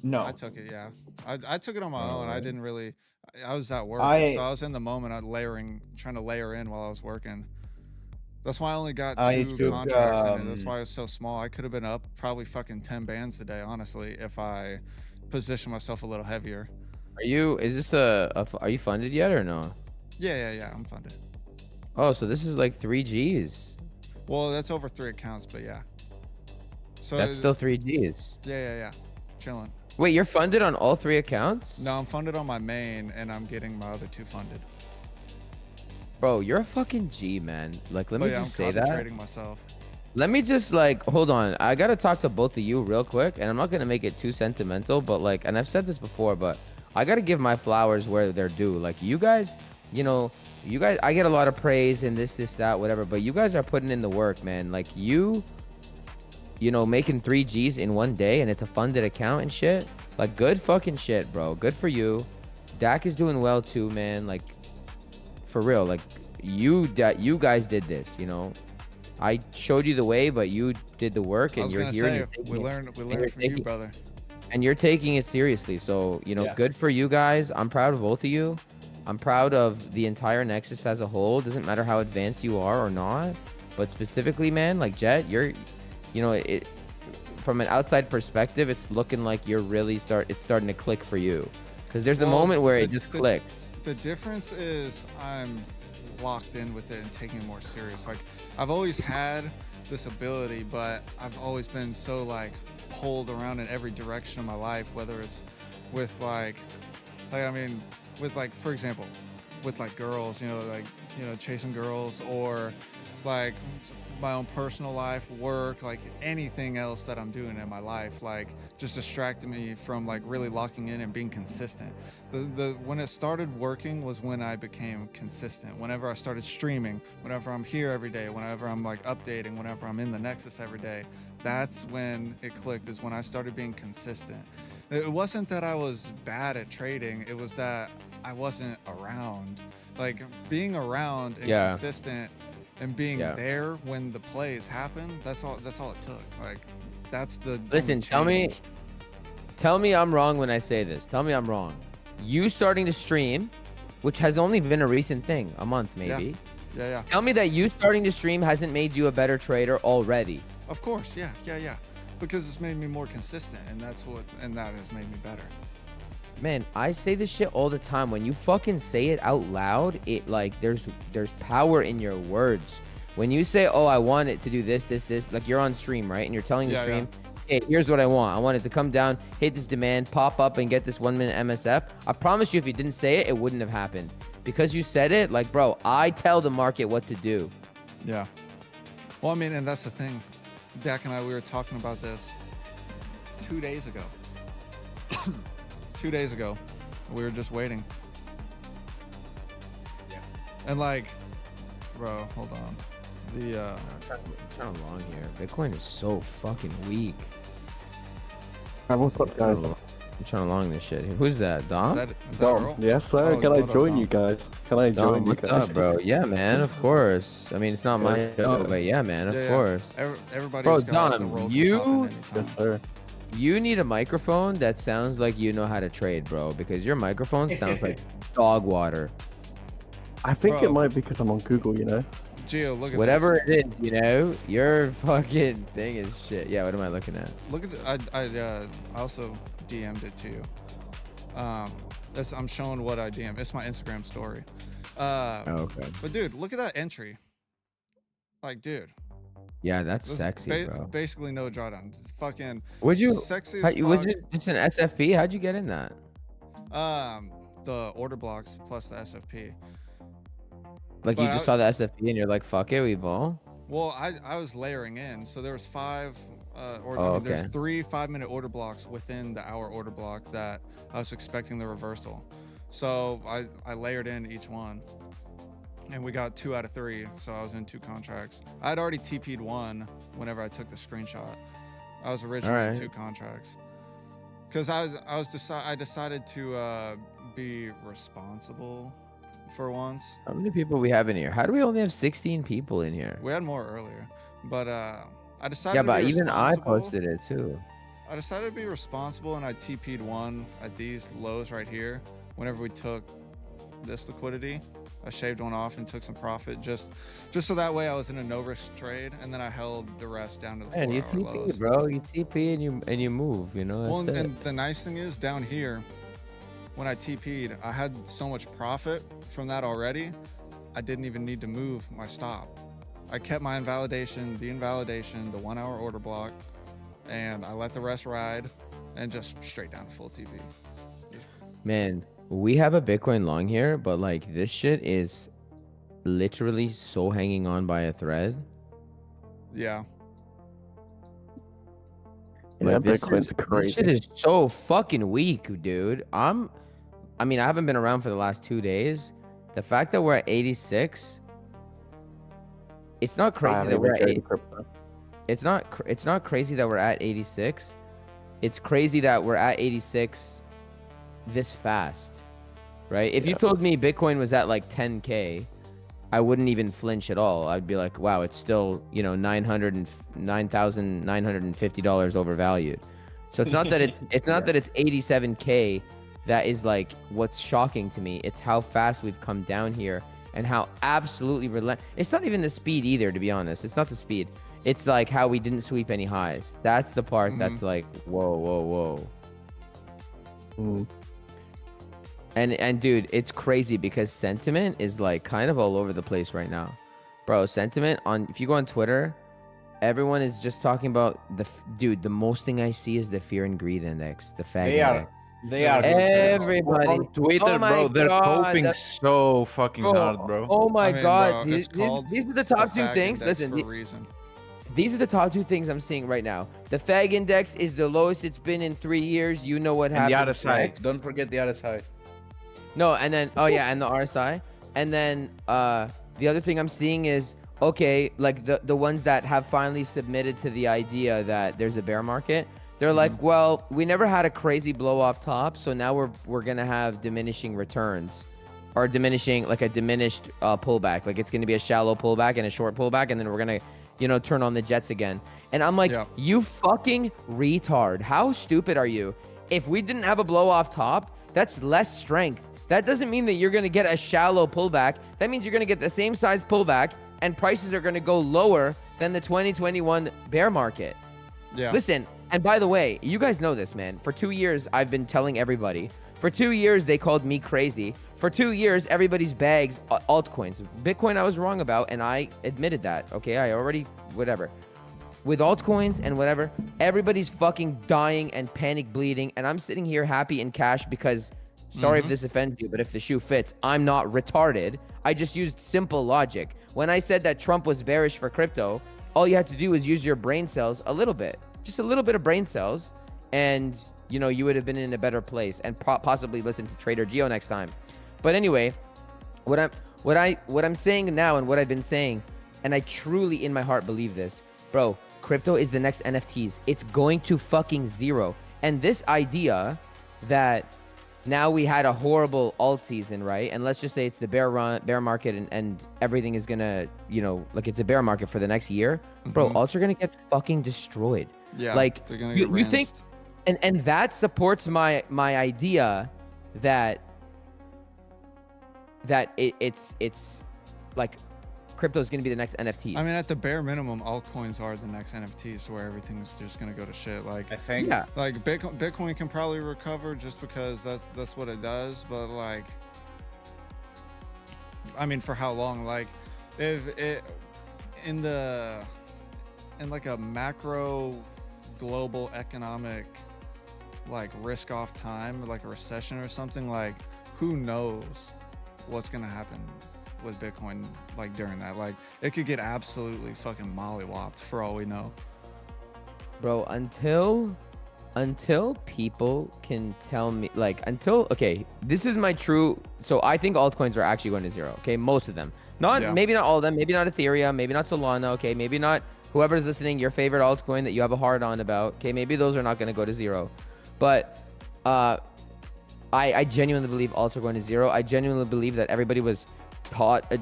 No. I took it. Yeah, I took it on my own. I Alright. didn't really. I was at work, I- so I was in the moment. Trying to layer in while I was working. That's why I only got I 2 took, contracts in it. That's why it was so small. I could have been up probably fucking 10 bands today, honestly, if I positioned myself a little heavier. Are you? Is this are you funded yet or no? Yeah. I'm funded. Oh, so this is like 3 Gs. Well, that's over 3 accounts, but yeah. So That's still 3 Gs. Yeah. Chilling. Wait, you're funded on all 3 accounts? No, I'm funded on my main, and I'm getting my other 2 funded. Bro, you're a fucking G, man. Like, let But me yeah, just I'm say that. concentrating myself. Let me just like hold on. I gotta talk to both of you real quick, and I'm not gonna make it too sentimental, but like, and I've said this before, but I gotta give my flowers where they're due. Like, you guys, I get a lot of praise and this, that, whatever, but you guys are putting in the work, man. Like, making 3 Gs in one day, and it's a funded account and shit. Like, good fucking shit, bro. Good for you. Dak is doing well too, man. Like, for real. Like, you guys did this. I showed you the way, but you did the work, I and was you're gonna here. say, And you're we taking it- learned you're from you, taking- brother. and you're taking it seriously. So, Yeah. good for you guys. I'm proud of both of you. I'm proud of the entire Nexus as a whole. Doesn't matter how advanced you are or not, but specifically, man, like Jett, from an outside perspective, it's looking like it's starting to click for you. Because there's a Well, moment where it the- just the- clicks. The difference is I'm locked in with it and taking it more serious. Like, I've always had this ability, but I've always been so like pulled around in every direction of my life, whether it's with with like, for example, with like girls, chasing girls, or like my own personal life, work, like anything else that I'm doing in my life, like just distracting me from like really locking in and being consistent. When it started working was when I became consistent. Whenever I started streaming, whenever I'm here every day, whenever I'm like updating, whenever I'm in the Nexus every day, that's when it clicked, is when I started being consistent. It wasn't that I was bad at trading, it was that I wasn't around. Like, being around and Yeah. consistent and being Yeah. there when the plays happen, that's all it took. Like, that's the Listen, only tell me- change. Tell me I'm wrong when I say this. Tell me I'm wrong. You starting to stream, which has only been a recent thing, a month maybe. Yeah. Tell me that you starting to stream hasn't made you a better trader already. Of course, yeah. Because it's made me more consistent, and that has made me better. Man, I say this shit all the time. When you fucking say it out loud, it like there's power in your words. When you say, "Oh, I want it to do this," like you're on stream, right? And you're telling the Yeah, stream, "Hey, here's what I want. I want it to come down, hit this demand, pop up, and get this 1 minute MSF." I promise you, if you didn't say it, it wouldn't have happened. Because you said it, like, bro, I tell the market what to do. Yeah. Well, I mean, and that's the thing. Dak and I, we were talking about this 2 days ago. 2 days ago. We were just waiting. Yeah. And like, bro, hold on. I'm trying to long here. Bitcoin is so fucking weak. What's up, guys? I'm trying to long this shit. Who's that, Dom? Is that Dom, Earl? yes, sir. Oh, Can I what up, join Dom? you guys? Can I Dom, join you what's guys? up, bro? Yeah, man, of course. I mean, it's not my show, but yeah, man, of Yeah. course. Everybody's Bro, got the Dom, roll you- pop in anytime. Yes, sir. you need a microphone that sounds like you know how to trade, bro, because your microphone sounds like dog water. I think Bro. it might be because I'm on Google, you know? Gio, look at Whatever this. it is, you know, your fucking thing is shit. Yeah, what am I looking at? Look at I also DM'd it to you. I'm showing what I DM. It's my Instagram story. Oh, okay. But dude, look at that entry. Like, dude, Yeah, that's this is sexy, bro. basically no drawdown. It's fucking Would you? sexy How, as you fuck. was it just an SFP? How'd you get in that? The order blocks plus the SFP. Like But you just saw the SFP and you're like, fuck it, we ball. Well, I was layering in, so there was five there's 3 5-minute order blocks within the hour order block that I was expecting the reversal. So I layered in each one, and we got 2 out of 3. So I was in 2 contracts. I'd already TP'd one whenever I took the screenshot. I was originally in 2 contracts because I decided to be responsible for once. How many people we have in here? How do we only have 16 people in here? We had more earlier, but I decided. Yeah, to but be even I responsible. posted it too. I decided to be responsible, and I TP'd one at these lows right here. Whenever we took this liquidity, I shaved one off and took some profit, just so that way I was in a no risk trade, and then I held the rest down to the 4 Man, you hour TP, lows. bro. You TP and you move. You know. Well, That's it. and the nice thing is down here, when I TP'd, I had so much profit from that already. I didn't even need to move my stop. I kept my invalidation, the 1 hour order block, and I let the rest ride, and just straight down to full TV. Man, we have a Bitcoin long here, but like this shit is literally so hanging on by a thread. Yeah. Yeah, Like, this Bitcoin's This crazy. shit is so fucking weak, dude. I mean, I haven't been around for the last 2 days. The fact that we're at 86, it's not crazy that we're at it's not crazy that we're at 86. It's crazy that we're at 86 this fast, right? If you told me Bitcoin was at like 10K, I wouldn't even flinch at all. I'd be like, wow, it's still, you know, $9,950 overvalued. So it's not that it's not that it's 87K that is like what's shocking to me. It's how fast we've come down here and how absolutely it's not even the speed either, to be honest. It's not the speed. It's like how we didn't sweep any highs. That's the part that's like, whoa, whoa, whoa. And dude, it's crazy because sentiment is like kind of all over the place right now. Bro, sentiment if you go on Twitter, everyone is just talking about the most thing I see is the fear and greed index, the fag index. They are Everybody. On Twitter, Oh my bro, they're God, coping that's- so fucking hard, bro. Oh my I mean, God. bro, it's These are the the top 2 fag things. index Listen, for a reason. these are the top 2 things I'm seeing right now. The fag index is the lowest it's been in 3 years. You know what And happened. the other side. next. Don't forget the other side. No, and then and the RSI. And then the other thing I'm seeing is okay, like the ones that have finally submitted to the idea that there's a bear market. They're like, well, we never had a crazy blow off top, so now we're gonna have diminishing returns, or diminished pullback. Like it's gonna be a shallow pullback and a short pullback, and then we're gonna, you know, turn on the jets again. And I'm like, you fucking retard! How stupid are you? If we didn't have a blow off top, that's less strength. That doesn't mean that you're gonna get a shallow pullback. That means you're gonna get the same size pullback, and prices are gonna go lower than the 2021 bear market. Yeah. Listen, and by the way, you guys know this, man. For 2 years, I've been telling everybody. For 2 years, they called me crazy. For 2 years, everybody's bags altcoins. Bitcoin, I was wrong about, and I admitted that. Okay, I already, whatever. With altcoins and whatever, everybody's fucking dying and panic bleeding, and I'm sitting here happy in cash because, sorry if this offends you, but if the shoe fits, I'm not retarded. I just used simple logic. When I said that Trump was bearish for crypto, all you had to do was use your brain cells a little bit. Just a little bit of brain cells, and you know, you would have been in a better place and possibly listen to Trader Geo next time. But anyway, what I'm saying now and what I've been saying, and I truly in my heart believe this, bro, crypto is the next NFTs. It's going to fucking zero. And this idea that now we had a horrible alt season, right? And let's just say it's the bear market and everything is gonna, you know, like it's a bear market for the next year. Bro, alts are gonna get fucking destroyed. Yeah. Like they're gonna you get think rinsed. and that supports my idea that it's like crypto is going to be the next NFTs. I mean, at the bare minimum, altcoins are the next NFTs, where everything's just gonna go to shit. Like, I think. yeah. like Bitcoin can probably recover just because that's what it does. But like, I mean, for how long? Like, if it in like a macro global economic like risk off time, like a recession or something, like who knows what's gonna happen with Bitcoin like during that. Like, it could get absolutely fucking mollywopped for all we know. Bro, until people can tell me, like, okay, this is my true. So I think altcoins are actually going to zero. Okay, most of them, maybe not all of them, maybe not Ethereum, maybe not Solana. Okay, maybe not whoever's listening, your favorite altcoin that you have a hard on about. Okay, maybe those are not going to go to zero, but I genuinely believe alts are going to zero. I genuinely believe that everybody was taught,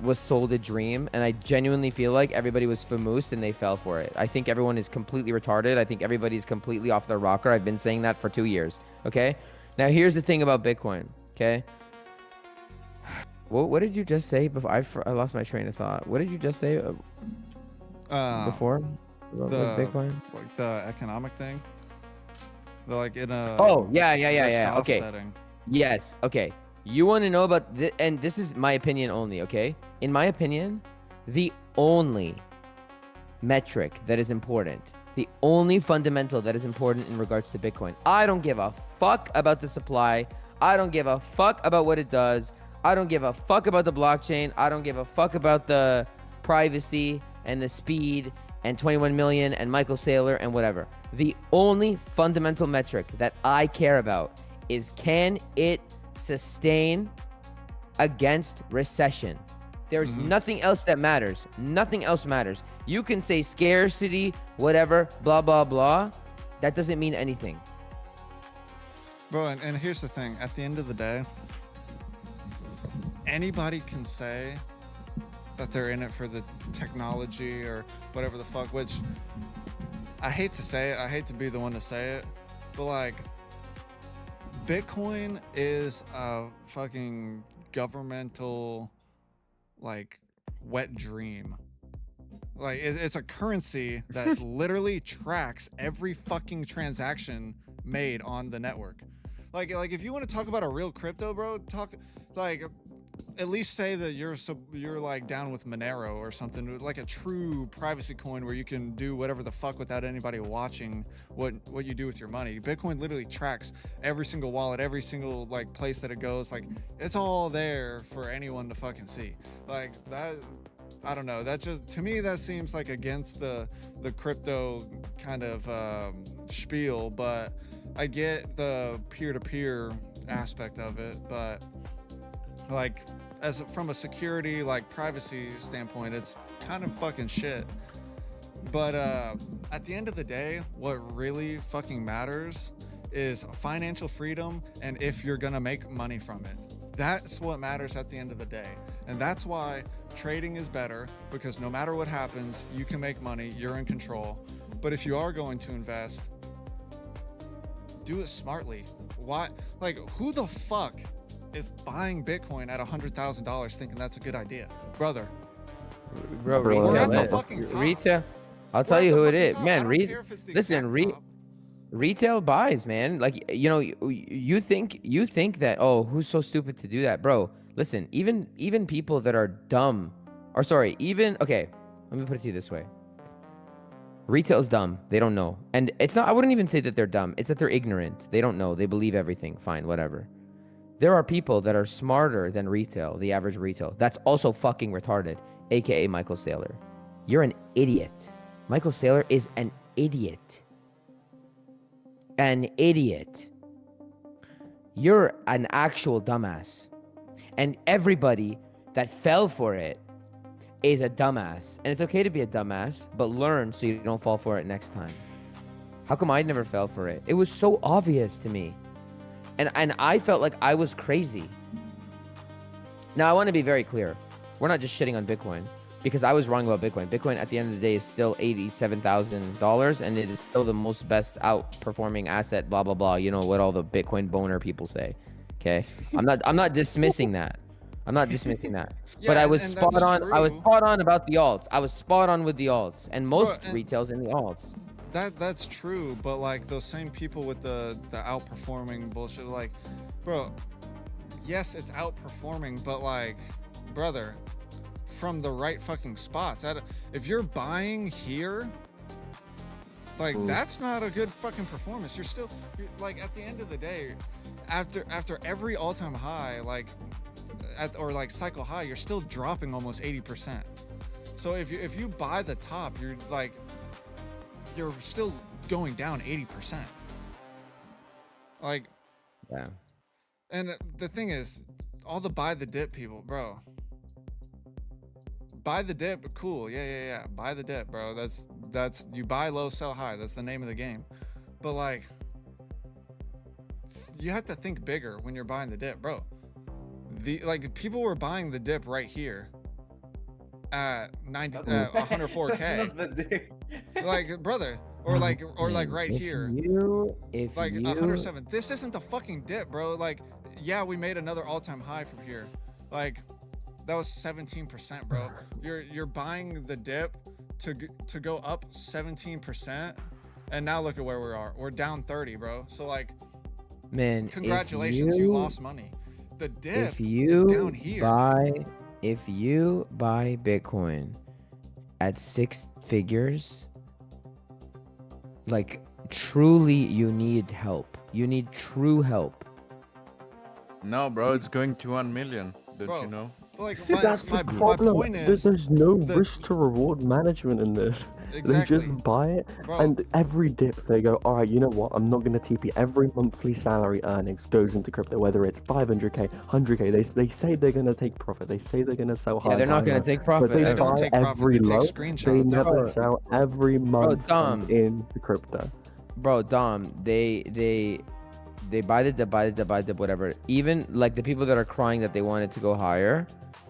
was sold a dream, and I genuinely feel like everybody was famoosed and they fell for it. I think everyone is completely retarded. I think everybody's completely off their rocker. I've been saying that for 2 years. Okay, now here's the thing about Bitcoin. Okay, what did you just say before? I lost my train of thought. What did you just say before with Bitcoin? Like the economic thing. They're like in a Yeah. Okay. setting. Yes. Okay. You want to know about this, and this is my opinion only, okay? In my opinion, the only metric that is important, the only fundamental that is important in regards to Bitcoin. I don't give a fuck about the supply. I don't give a fuck about what it does. I don't give a fuck about the blockchain. I don't give a fuck about the privacy and the speed and 21 million and Michael Saylor and whatever. The only fundamental metric that I care about is, can it sustain against recession? There's nothing else that matters. Nothing else matters. You can say scarcity, whatever, blah, blah, blah. That doesn't mean anything. Bro, and here's the thing. At the end of the day, anybody can say that they're in it for the technology or whatever the fuck, which I hate to say it. I hate to be the one to say it, but like, Bitcoin is a fucking governmental, like, wet dream. Like, it's a currency that literally tracks every fucking transaction made on the network. Like if you want to talk about a real crypto, bro, at least say that you're like down with Monero or something, like a true privacy coin where you can do whatever the fuck without anybody watching what you do with your money. Bitcoin literally tracks every single wallet, every single like place that it goes. Like, it's all there for anyone to fucking see. Like that, I don't know. That just, to me, that seems like against the crypto kind of spiel. But I get the peer-to-peer aspect of it, but like, from a security, like, privacy standpoint, it's kind of fucking shit. But at the end of the day, what really fucking matters is financial freedom, and if you're gonna make money from it. That's what matters at the end of the day. And that's why trading is better, because no matter what happens, you can make money, you're in control. But if you are going to invest, do it smartly. Why? Like, who the fuck is buying Bitcoin at $100,000 thinking that's a good idea? Brother, Bro, we're at the retail, fucking top. retail. I'll We're tell at you the who it fucking is, top. man. I don't care if it's the Listen, exact top. retail buys, man. Like, you think that, oh, who's so stupid to do that, bro? Listen, even people that are dumb, or sorry, okay, let me put it to you this way. Retail's dumb. They don't know. And it's not, I wouldn't even say that they're dumb. It's that they're ignorant. They don't know. They believe everything. Fine, whatever. There are people that are smarter than retail, the average retail. That's also fucking retarded, aka Michael Saylor. You're an idiot. Michael Saylor is an idiot. An idiot. You're an actual dumbass. And everybody that fell for it is a dumbass. And it's okay to be a dumbass, but learn so you don't fall for it next time. How come I never fell for it? It was so obvious to me. And I felt like I was crazy. Now, I want to be very clear. We're not just shitting on Bitcoin, because I was wrong about Bitcoin. Bitcoin at the end of the day is still $87,000, and it is still the most best outperforming asset. Blah blah blah. You know what all the Bitcoin boner people say. Okay, I'm not dismissing that. I'm not dismissing that. Yeah, But I was and spot that's on. I was true. spot on about the alts. I was spot on with the alts, and most and- retails in the alts. That's true, but like those same people with the outperforming bullshit, like, bro, yes, it's outperforming, but like, brother, from the right fucking spots. If you're buying here, like that's not a good fucking performance. You're like at the end of the day, after every all-time high, like or like cycle high, you're still dropping almost 80%. So if you buy the top, you're still going down 80%. Like, Yeah. and the thing is, all the buy the dip people, bro. Buy the dip, cool. Yeah. Buy the dip, bro. That's you buy low, sell high. That's the name of the game. But like, you have to think bigger when you're buying the dip, bro. People were buying the dip right here at 104K. That's not the dip. Like, brother, or like right if here, If like you, 107. This isn't the fucking dip, bro. Like, yeah, we made another all-time high from here. Like, that was 17%, bro. You're buying the dip to go up 17%, and now look at where we are. We're down 30, bro. So like, man, congratulations, you lost money. The dip if is down you here. if you buy Bitcoin at 6 figures, like truly you need help. You need true help. No, bro, it's going to 1 million. Don't Bro, you know? Like, That's my the problem. point is, There's no the- risk to reward management in this. Exactly. They just buy it, Bro. and every dip they go, all right, you know what? I'm not going to TP. Every monthly salary earnings goes into crypto, whether it's 500K, 100K. They say they're going to take profit. They say they're going to sell high. Yeah, they're not high, going high. to take But profit. they They ever. don't buy take profit, every they take low. They screenshots. never Bro. sell every month Dom. comes into crypto. Bro, Dom, they buy the dip, whatever. Even like the people that are crying that they want it to go higher,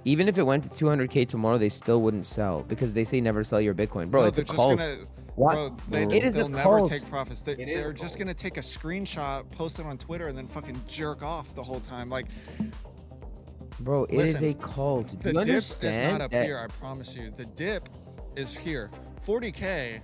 even if it went to 200K tomorrow, they still wouldn't sell because they say never sell your Bitcoin. Bro, no, it's a they're just cult. gonna. What? Bro, It is a they'll never cult. take profits. It is They're a just cult. gonna take a screenshot, post it on Twitter, and then fucking jerk off the whole time. Like, Bro, it listen, is a cult. Do the you dip understand is not up that- here. I promise you. The dip is here. 40K.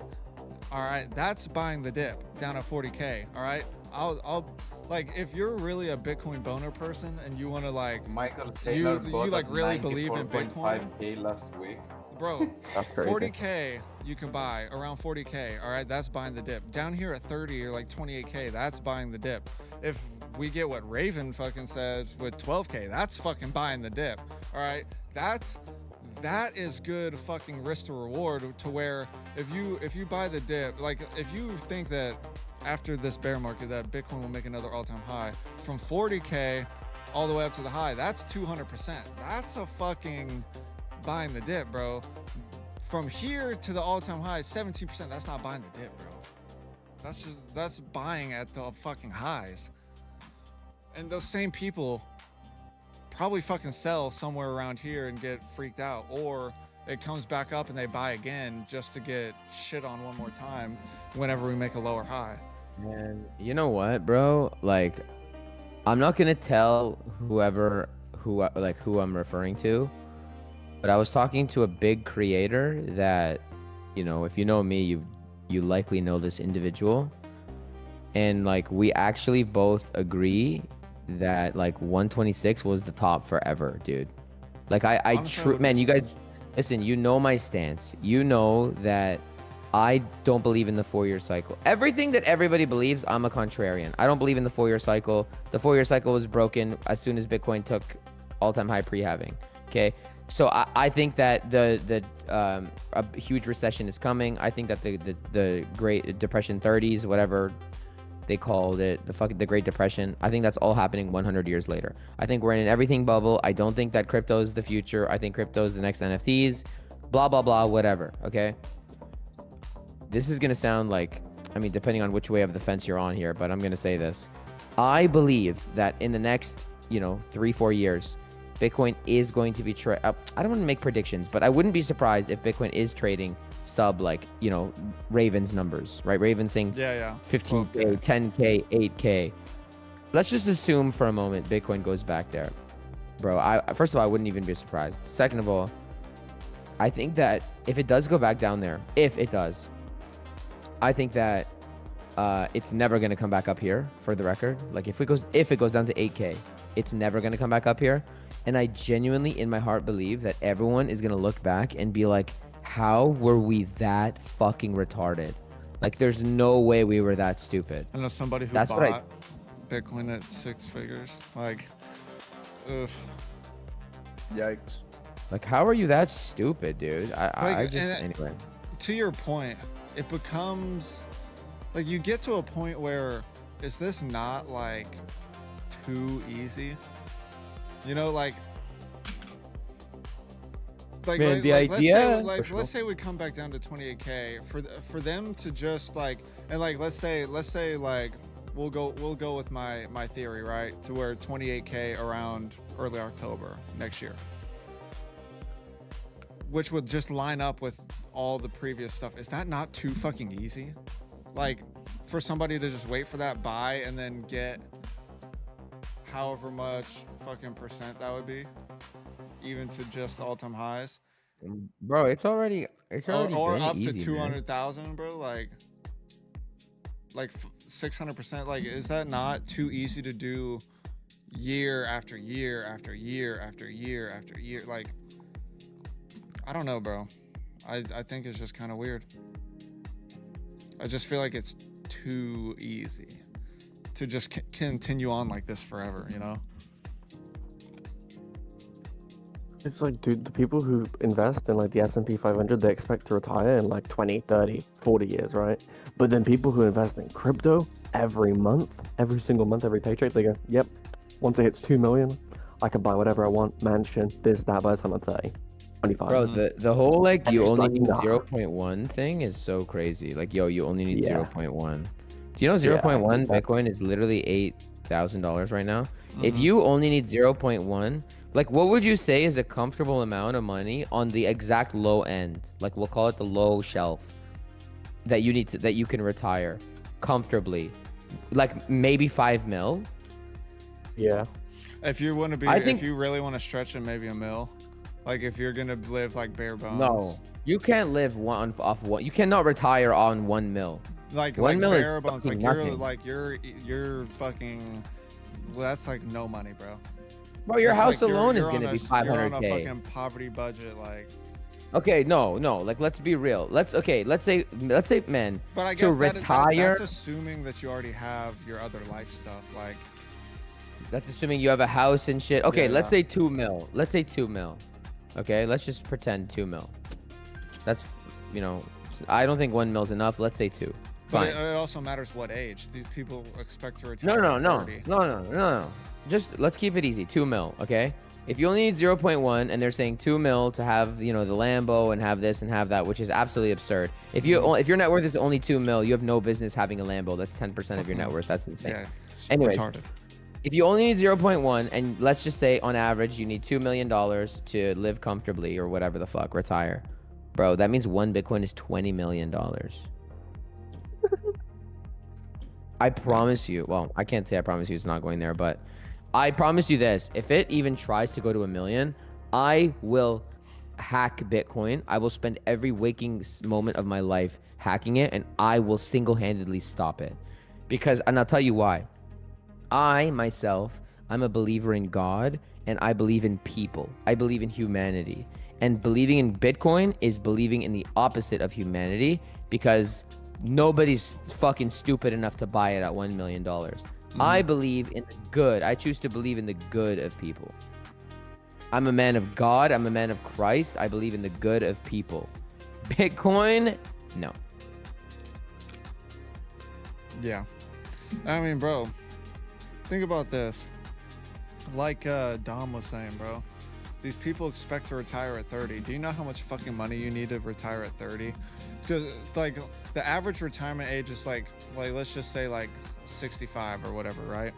All right, that's buying the dip down at 40K. All right, I'll like if you're really a Bitcoin boner person and you want to like, Michael You- Saylor you, bought like, at really believe in 94.5K last week. bro, That's crazy. 40K you can buy around 40K. All right, that's buying the dip. Down here at 30 or like 28K, that's buying the dip. If we get what Raven fucking says with 12K, that's fucking buying the dip. All right, that is good fucking risk to reward to where if you buy the dip, like if you think that after this bear market that Bitcoin will make another all-time high from 40K all the way up to the high, that's 200%. That's a fucking buying the dip, bro. From here to the all-time high, 17%. That's not buying the dip, bro. That's buying at the fucking highs. And those same people probably fucking sell somewhere around here and get freaked out, or it comes back up and they buy again just to get shit on one more time whenever we make a lower high. Man, you know what, bro? Like, I'm not gonna tell who I'm referring to, but I was talking to a big creator that, you know, if you know me, you likely know this individual, and like we actually both agree that like 126 was the top forever, dude. Like Honestly, man, you guys, listen, you know my stance. You know that I don't believe in the 4-year cycle. Everything that everybody believes, I'm a contrarian. I don't believe in the 4-year cycle. The 4-year cycle was broken as soon as Bitcoin took all-time high pre-halving. Okay, so I think that a huge recession is coming. I think that the Great Depression 30s, whatever they called it, the Great Depression, I think that's all happening 100 years later. I think we're in an everything bubble. I don't think that crypto is the future. I think crypto is the next NFTs, blah blah blah, whatever. Okay. This is going to sound like, I mean, depending on which way of the fence you're on here, but I'm going to say this. I believe that in the next, 3-4 years, Bitcoin is going to be I don't want to make predictions, but I wouldn't be surprised if Bitcoin is trading sub, like, you know, Raven's numbers, right? Raven's saying Yeah. 15K, 10K, 8K. Let's just assume for a moment Bitcoin goes back there. Bro, first of all, I wouldn't even be surprised. Second of all, I think that if it does go back down there, if it does, I think that it's never going to come back up here, for the record. Like, if it goes down to 8K, it's never going to come back up here. And I genuinely, in my heart, believe that everyone is going to look back and be like, how were we that fucking retarded? Like, there's no way we were that stupid. I know somebody who That's what bought Bitcoin at 6 figures. Like, ugh. Yikes. Like, how are you that stupid, dude? I just, and anyway. To your point, it becomes like you get to a point where is this not like too easy? You know, like Man, the idea. Let's say we come back down to 28K for them to just like, and like let's say like we'll go with my theory, right, to where 28K around early October next year, which would just line up with all the previous stuff. Is that not too fucking easy? Like, for somebody to just wait for that buy and then get however much fucking percent that would be, even to just all-time highs, Bro, it's already or been up easy, to 200,000, bro. Like 600%. Like, is that not too easy to do year after year after year after year after year? Like, I don't know, bro. I think it's just kind of weird. I just feel like it's too easy to just continue on like this forever, you know? It's like, dude, the people who invest in like the S&P 500, they expect to retire in like 20, 30, 40 years, right? But then people who invest in crypto every month, every single month, every paycheck, they go, yep, once it hits 2 million, I can buy whatever I want, mansion, this, that, by the time I'm 30, 25. Bro, the whole like And you it's only like, need nah. 0.1 thing is so crazy. Like, yo, you only need Yeah. 0.1. Do you know Yeah, 0.1 that- Bitcoin is literally $8,000 right now? If Mhm. you only need 0.1, like, what would you say is a comfortable amount of money on the exact low end? Like, we'll call it the low shelf that you can retire comfortably. Like, maybe 5 mil. Yeah. If you want to be, I think- if you really want to stretch it, maybe a mil. Like, if you're gonna live like bare bones. No, you can't live off one. You cannot retire on 1 mil. Like 1 mil is bare bones. Like fucking you're fucking. Well, that's like no money, bro. Bro, your That's house like alone is on gonna a- be You're on a 500K. fucking poverty budget, like. Okay, no, like, let's be real. Let's say, man, But I to guess retire. that's assuming that you already have your other life stuff. Like, That's assuming you have a house and shit. Okay, Yeah, let's yeah. say 2 mil. Let's say 2 mil. Okay, let's just pretend 2 mil. That's, you know, I don't think 1 mil's enough. Let's say 2. but Fine. it also matters what age. These people expect to No, retire. no, at no, 30. no. Just let's keep it easy. 2 mil, okay? If you only need 0.1 and they're saying 2 mil to have, you know, the Lambo and have this and have that, which is absolutely absurd. If your net worth is only 2 mil, you have no business having a Lambo. That's 10% of your net worth. That's insane. Yeah. it's Anyways. retarded. If you only need 0.1, and let's just say on average you need $2 million to live comfortably or whatever the fuck, retire. Bro, that means 1 Bitcoin is $20 million. I promise you, well, I can't say I promise you it's not going there, but I promise you this. If it even tries to go to 1 million, I will hack Bitcoin. I will spend every waking moment of my life hacking it, and I will single-handedly stop it. Because, and I'll tell you why. I, myself, I'm a believer in God, and I believe in people. I believe in humanity. And believing in Bitcoin is believing in the opposite of humanity, because nobody's fucking stupid enough to buy it at $1 million. I believe in the good. I choose to believe in the good of people. I'm a man of God. I'm a man of Christ. I believe in the good of people. Bitcoin, no. Yeah. I mean, bro, think about this. Like Dom was saying, bro, these people expect to retire at 30. Do you know how much fucking money you need to retire at 30? Because like the average retirement age is like let's just say like 65 or whatever, right?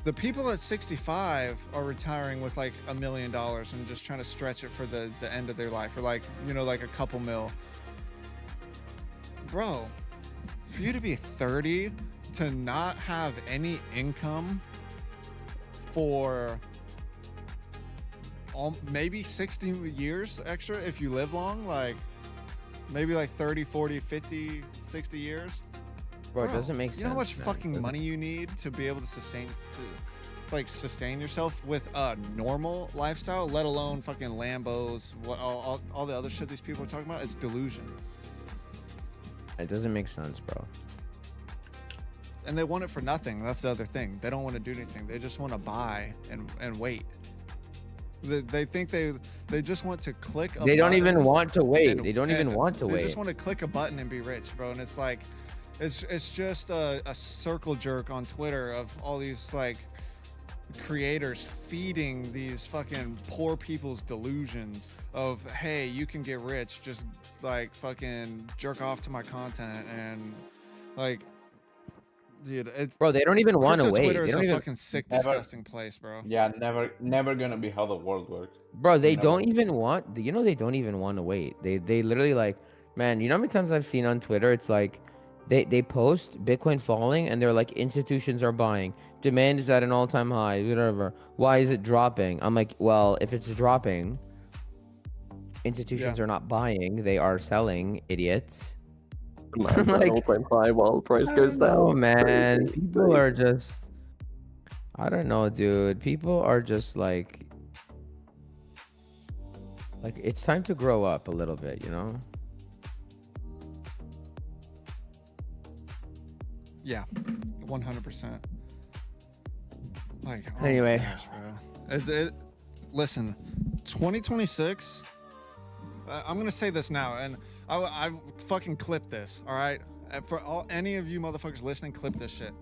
The people at 65 are retiring with like $1 million and just trying to stretch it for the end of their life, or like, you know, like a couple mil. Bro, for you to be 30 to not have any income for maybe 60 years extra if you live long, like maybe like 30, 40, 50, 60 years. Bro, it doesn't make sense. You know how much man. fucking money you need to be able to sustain yourself with a normal lifestyle, let alone fucking Lambos, what all the other shit these people are talking about? It's delusion. It doesn't make sense, bro. And they want it for nothing. That's the other thing. They don't want to do anything. They just want to buy and wait. They think they just want to click a They don't button even want to wait. and- They don't even and want to They wait. just want to click a button and be rich, bro. And it's like, it's just a circle jerk on Twitter of all these like creators feeding these fucking poor people's delusions of, hey, you can get rich, just like fucking jerk off to my content. And like, dude, it's, Bro, they don't even want to crypto wait. Twitter They is don't a even, fucking sick, Never- disgusting place, bro. Yeah, never gonna be how the world works. bro, they Never. don't even want, you know, they don't even want to wait. They literally like, man, you know how many times I've seen on Twitter, it's like, they post Bitcoin falling and they're like, institutions are buying. Demand is at an all-time high, whatever. Why is it dropping? I'm like, well, if it's dropping, institutions are not buying. They are selling, idiots. Man, Like, all-time high while price goes Oh down. man, Crazy, people crazy. are just, I don't know, dude. People are just like it's time to grow up a little bit, you know? Yeah, 100%. Like, oh my Anyway. gosh, bro. Listen, 2026. I'm gonna say this now, and I fucking clip this. All right, for any of you motherfuckers listening, clip this shit.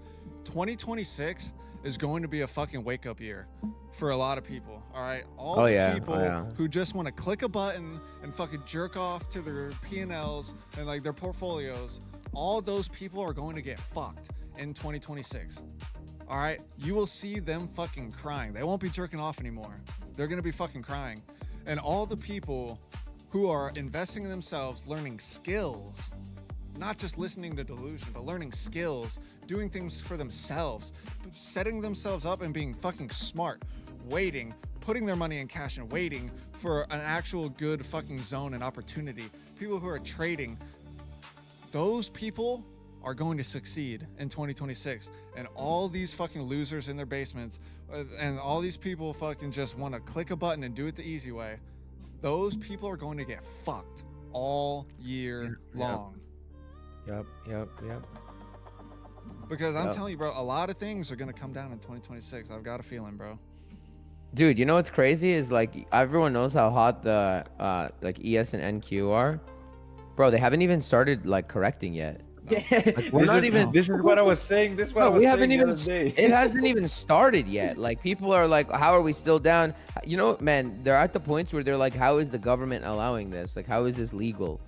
2026 is going to be a fucking wake up year for a lot of people. All right, all Oh, the yeah, oh, people yeah. who just want to click a button and fucking jerk off to their P&Ls and like their portfolios. All those people are going to get fucked in 2026. All right, you will see them fucking crying. They won't be jerking off anymore. They're gonna be fucking crying. And all the people who are investing in themselves, learning skills, not just listening to delusion, but learning skills, doing things for themselves, setting themselves up and being fucking smart, waiting, putting their money in cash and waiting for an actual good fucking zone and opportunity. People who are trading, those people are going to succeed in 2026. And all these fucking losers in their basements and all these people fucking just want to click a button and do it the easy way, those people are going to get fucked all year long. Yep. Because I'm Yep. telling you, bro, a lot of things are going to come down in 2026. I've got a feeling, bro. Dude, you know what's crazy is like everyone knows how hot the like ES and NQ are. Bro, they haven't even started like correcting yet. we're not even- This is what I was saying. This is what No, I was we saying haven't the even. other day. It hasn't even started yet. Like people are like, how are we still down? You know, man, they're at the points where they're like, how is the government allowing this? Like, how is this legal?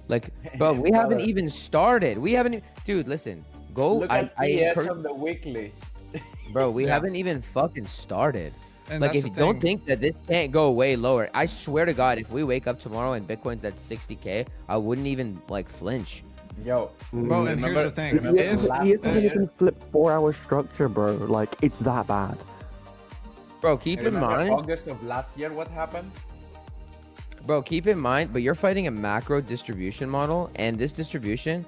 Like, bro, we haven't Brother. even started. We haven't. Dude, listen, go. Look I at ES encourage, on the weekly. bro. We Yeah. haven't even fucking started. And Like, that's if you the don't thing. think that this can't go way lower, I swear to God, if we wake up tomorrow and Bitcoin's at 60K, I wouldn't even like flinch. Yo, Bro, and here's the thing. remember If- last He doesn't year? even flip 4-hour structure, bro. Like, it's that bad. Bro, keep in Remember mind. August of last year, what happened? Bro, keep in mind, but you're fighting a macro distribution model, and this distribution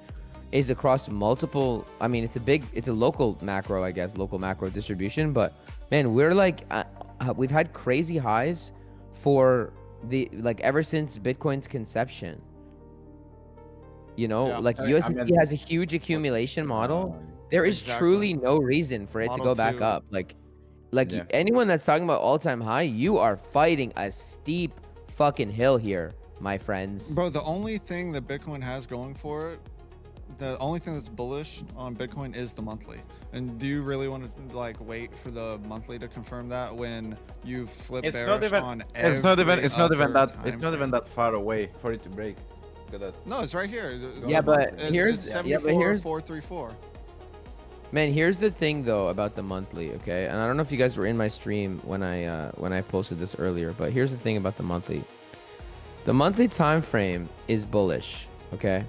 is across multiple. I mean, it's a local macro, I guess, local macro distribution. But man, we're like, we've had crazy highs for ever since Bitcoin's conception. You know, Yeah. like I USDT mean- has a huge accumulation model. There is Exactly. truly no reason for it to Model go back 2. up. Like Yeah. anyone that's talking about all-time high, you are fighting a steep fucking hill here, my friends. Bro, the only thing that Bitcoin has going for it, the only thing that's bullish on Bitcoin is the monthly. And do you really want to like wait for the monthly to confirm that when you flip It's bearish not even. on It's not even. every It's not even other that. It's time not even frame? that far away for it to break. Look at that. No, it's right here. Yeah, but It's here's- 74, here's- 434. Man, here's the thing though about the monthly, okay? And I don't know if you guys were in my stream when I posted this earlier, but here's the thing about the monthly. The monthly time frame is bullish, okay?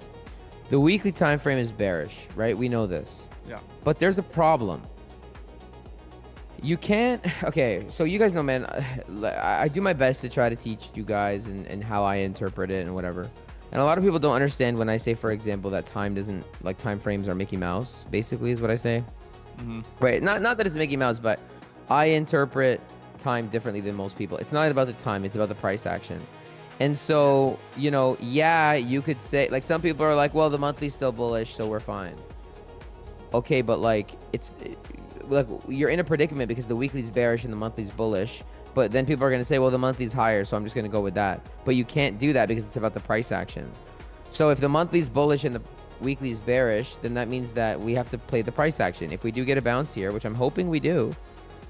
The weekly time frame is bearish, right? We know this. Yeah. But there's a problem. You can't, okay, so you guys know, man, I do my best to try to teach you guys and how I interpret it and whatever. And a lot of people don't understand when I say, for example, that time doesn't, like time frames are Mickey Mouse, basically is what I say. Right, not that it's Mickey Mouse, but I interpret time differently than most people. It's not about the time, it's about the price action. And so, you know, yeah, you could say, like some people are like, well, the monthly's still bullish, so we're fine. Okay, but like, like you're in a predicament because the weekly's bearish and the monthly's bullish. But then people are going to say, well, the monthly's higher, so I'm just going to go with that. But you can't do that because it's about the price action. So if the monthly's bullish and the weekly's bearish, then that means that we have to play the price action. If we do get a bounce here, which I'm hoping we do,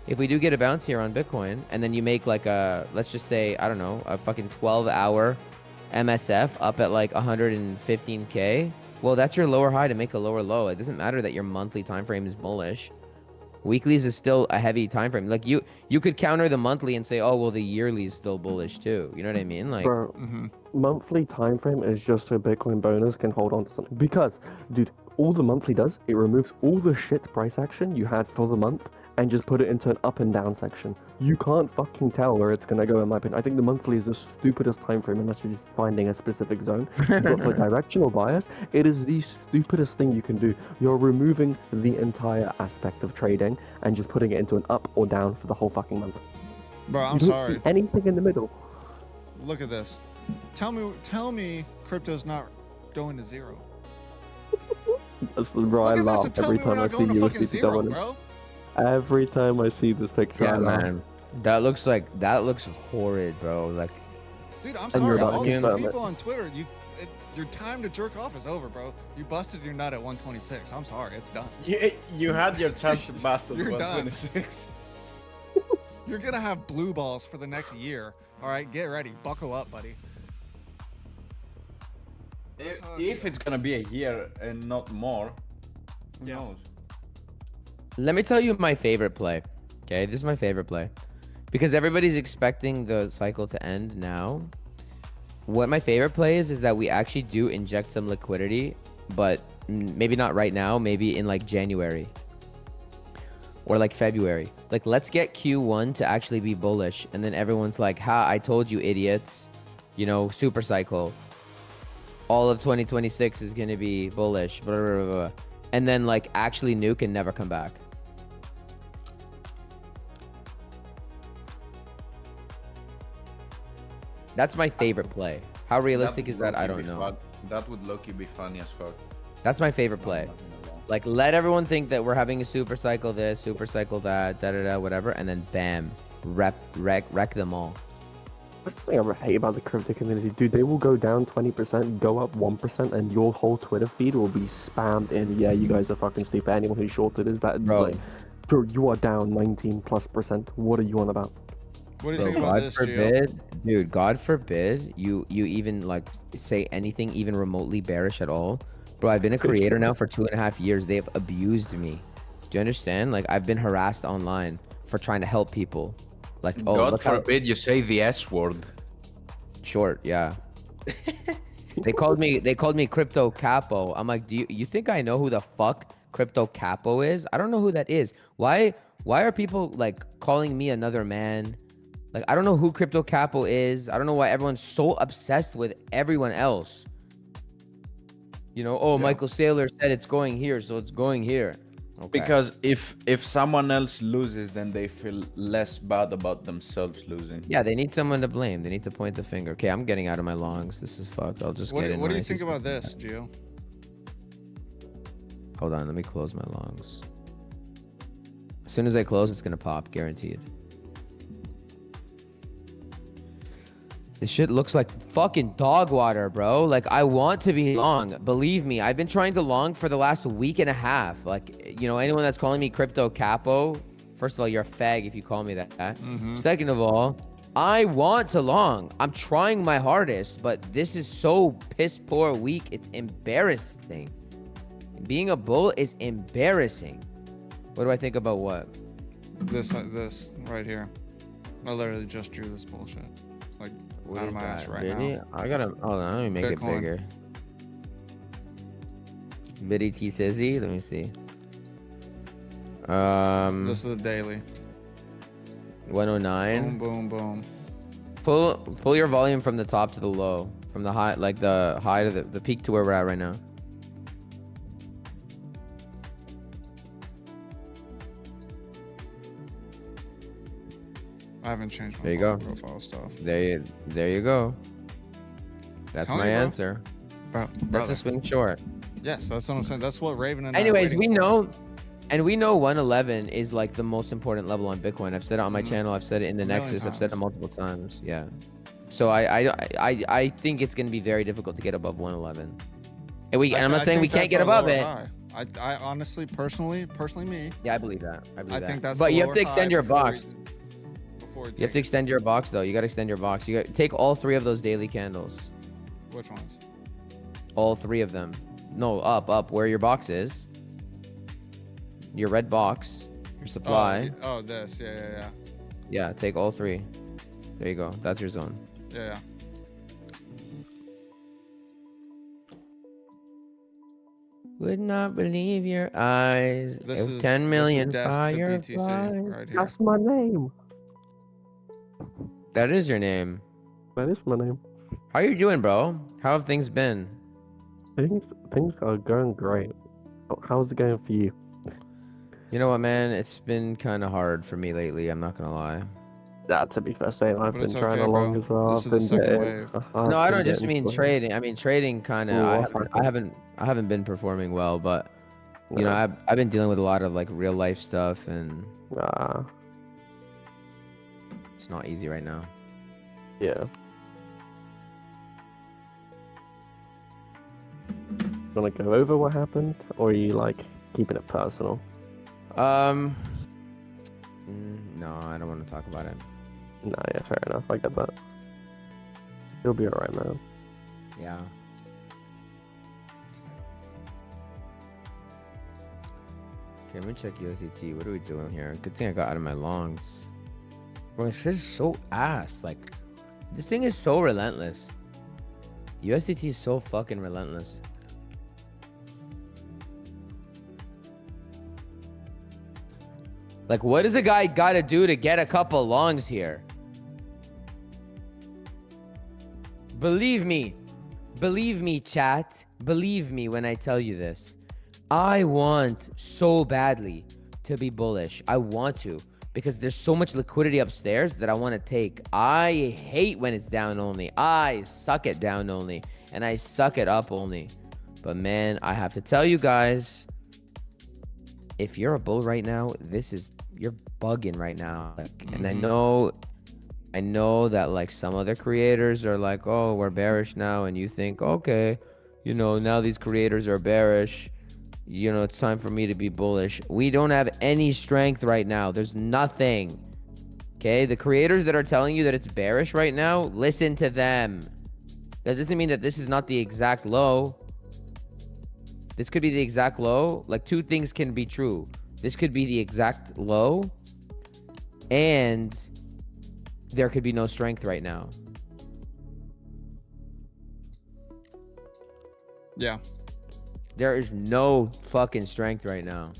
if we do get a bounce here on Bitcoin, and then you make like a, let's just say, I don't know, a fucking 12-hour MSF up at like 115K, well, that's your lower high to make a lower low. It doesn't matter that your monthly time frame is bullish. Weeklies is still a heavy time frame. Like you could counter the monthly and say, oh, well, the yearly is still bullish too. You know what I mean? Like, Bro, monthly time frame is just so Bitcoin boners can hold on to something. Because, dude, all the monthly does, it removes all the shit price action you had for the month and just put it into an up and down section. You can't fucking tell where it's gonna go, in my opinion. I think the monthly is the stupidest time frame unless you're just finding a specific zone. But for directional bias, it is the stupidest thing you can do. You're removing the entire aspect of trading and just putting it into an up or down for the whole fucking month. Bro, I'm You don't sorry. see anything in the middle. Look at this. Tell me crypto's not going to zero. Bro, I Look at this laugh and tell every me we're time I not see going to fucking USDT zero, dominance. bro. Every time I see this picture, yeah, I laugh. man. That looks horrid, bro. Like, Dude, I'm And you're sorry. about All to these confirm it. people on Twitter, your time to jerk off is over, bro. You busted your nut at 126. I'm sorry, it's done. You had your chance to bust at You're done. 126. You're gonna have blue balls for the next year. All right, get ready. Buckle up, buddy. If it's gonna be a year and not more, who knows? let me tell you my favorite play. Okay, this is my favorite play. Because everybody's expecting the cycle to end now. What my favorite play is that we actually do inject some liquidity, but maybe not right now, maybe in like January or like February. Like, let's get Q1 to actually be bullish, and then everyone's like, ha, I told you, idiots. You know, super cycle. All of 2026 is gonna be bullish, blah, blah, blah, blah. And then like actually nuke and never come back. That's my favorite play. How realistic is that? I don't know. That would low-key be funny as fuck. That's my favorite play. Like, let everyone think that we're having a super cycle this, super cycle that, da-da-da, whatever, and then bam, wreck them all. That's the thing I hate about the crypto community, dude. They will go down 20%, go up 1%, and your whole Twitter feed will be spammed in. Yeah, you guys are fucking stupid. Anyone who shorted is that. Bro. Like, bro, you are down 19+%. What are you on about? What do you Bro, think about God this, Gio? forbid, dude, God forbid you even like say anything even remotely bearish at all. Bro, I've been a creator now for 2.5 years. They've abused me. Do you understand? Like, I've been harassed online for trying to help people. Like, oh, God look how forbid you say the S word. short, yeah. They called me crypto capo. I'm like, do you think I know who the fuck crypto capo is? I don't know who that is. Why are people like calling me another man? Like, I don't know who crypto capo is. I don't know why everyone's so obsessed with everyone else. You know, oh, Yeah. Michael Saylor said it's going here, so it's going here. Okay. Because if someone else loses, then they feel less bad about themselves losing. Yeah, they need someone to blame. They need to point the finger. Okay, I'm getting out of my longs. This is fucked. I'll just get in. What do when you I see think about something this, bad. Gio? Hold on, let me close my longs. As soon as I close, it's gonna pop, guaranteed. This shit looks like fucking dog water, bro. Like, I want to be long. Believe me, I've been trying to long for the last week and a half. Like, you know, anyone that's calling me crypto capo, first of all, you're a fag if you call me that. Second of all, I want to long. I'm trying my hardest, but this is so piss poor week. It's embarrassing. Being a bull is embarrassing. What do I think about what? This right here. I literally just drew this bullshit. Like What out is of my ass that? right Biddy? now. I gotta. Hold on. Let me make Bitcoin. it bigger. Biddy T Sizzy. Let me see. This is the daily. 109. Boom, boom, boom. Pull your volume from the top to the low, from the high, like the high to the peak to where we're at right now. I haven't changed my There you go. profile stuff. There you go. That's Tell my me, bro. answer. Bro, That's brother. a swing short. Yes, that's what I'm saying. That's what Raven and I are Anyways, waiting we for. know, and we know 111 is like the most important level on Bitcoin. I've said it on my Mhm. channel. I've said it in the A million Nexus. I've said it times. multiple times. Yeah. So I think it's gonna be very difficult to get above 111. And I'm not saying we think can't that's get our above lower it. high. I honestly, personally me, Yeah, I believe that. I believe I that. think that's. But the you have lower to extend high your before box. Before we You have to take extend your box though. You gotta extend your box. You got take all 3 of those daily candles. it. Which ones? All 3 of them. No, up where your box is. Your red box. Your supply. Oh, this. Yeah. Yeah, take all 3. There you go. That's your zone. Yeah. Would not believe your eyes. This if is 10 million death to BTC fireflies. right here. That's my name. That is your name. That is my name. How you doing, bro? How have things been? Things are going great. How's it going for you? You know what, man? It's been kind of hard for me lately. I'm not gonna lie. To be fair, same. I've But been it's trying okay, along bro. as well. This I've is the been second getting. wave. No, I I've don't been just getting mean sweaty. trading. I mean trading kind Ooh, of. what's I happened? haven't been performing well, but you know, Yeah. I've been dealing with a lot of like real life stuff, and it's not easy right now. Yeah. Wanna go over what happened, or are you like keeping it personal? No, I don't want to talk about it. No, yeah, fair enough. I get that. You'll be alright, man. Yeah. Okay, let me check USDT. What are we doing here? Good thing I got out of my longs. Bro, this is so ass. Like, this thing is so relentless. USDT is so fucking relentless. Like, what does a guy gotta do to get a couple longs here? Believe me, chat. Believe me when I tell you this. I want so badly to be bullish. I want to, because there's so much liquidity upstairs that I want to take. I hate when it's down only. I suck at down only, and I suck it up only. But man, I have to tell you guys, if you're a bull right now, you're bugging right now. Like, and I know that like some other creators are like, oh, we're bearish now, and you think, okay, you know, now these creators are bearish, you know, it's time for me to be bullish. We don't have any strength right now. There's nothing. Okay, the creators that are telling you that it's bearish right now, listen to them. That doesn't mean that this is not the exact low. This could be the exact low. Like, 2 things can be true. This could be the exact low, and there could be no strength right now. Yeah. There is no fucking strength right now.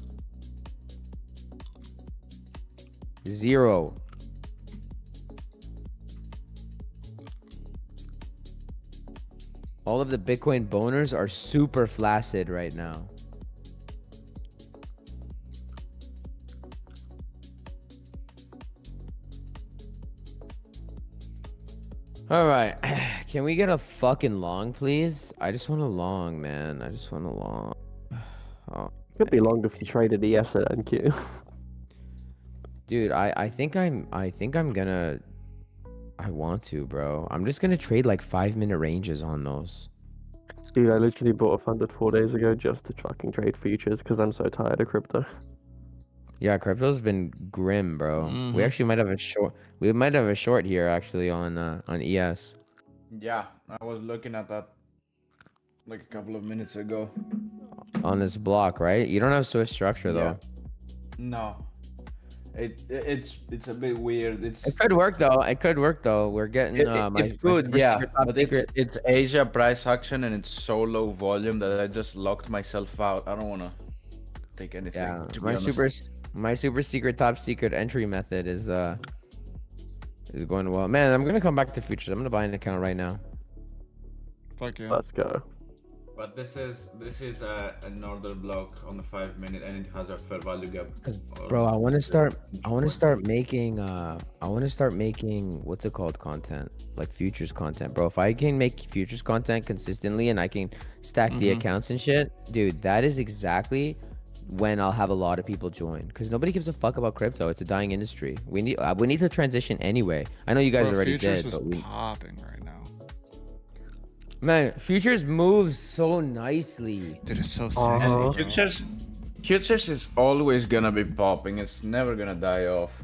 0. All of the Bitcoin boners are super flaccid right now. All right. Can we get a fucking long, please? I just want a long, man. I just want a long. Oh, Could be long if you traded ES at NQ. dude, I think I'm gonna. I want to, bro. I'm just gonna trade like 5-minute ranges on those. Dude, I literally bought a funded 4 days ago just to fucking trade futures because I'm so tired of crypto. Yeah, crypto's been grim, bro. Mhm. We actually might have a short. We might have a short here actually on ES. Yeah, I was looking at that like a couple of minutes ago. On this block, right? You don't have Swift structure though. No. It's a bit weird. It could work though. It could work though. We're getting It could, super yeah, secret top but secret. it's Asia price action and it's so low volume that I just locked myself out. I don't want to take anything. Yeah, to be my honest. super secret top secret entry method is going well. Man, I'm gonna come back to futures. I'm gonna buy an account right now. Fuck yeah. Let's go. But this is an order block on the 5 minute and it has a fair value gap. Bro, I want to start making what's it called, content, like futures content, bro. If I can make futures content consistently and I can stack the accounts and shit, dude, that is exactly when I'll have a lot of people join, because nobody gives a fuck about crypto. It's a dying industry. We need to transition anyway. I know you guys Bro, already futures did, is but popping right now. man, futures moves so nicely. Dude, it's so Uh-huh. sexy. And bro. futures is always gonna be popping. It's never gonna die off.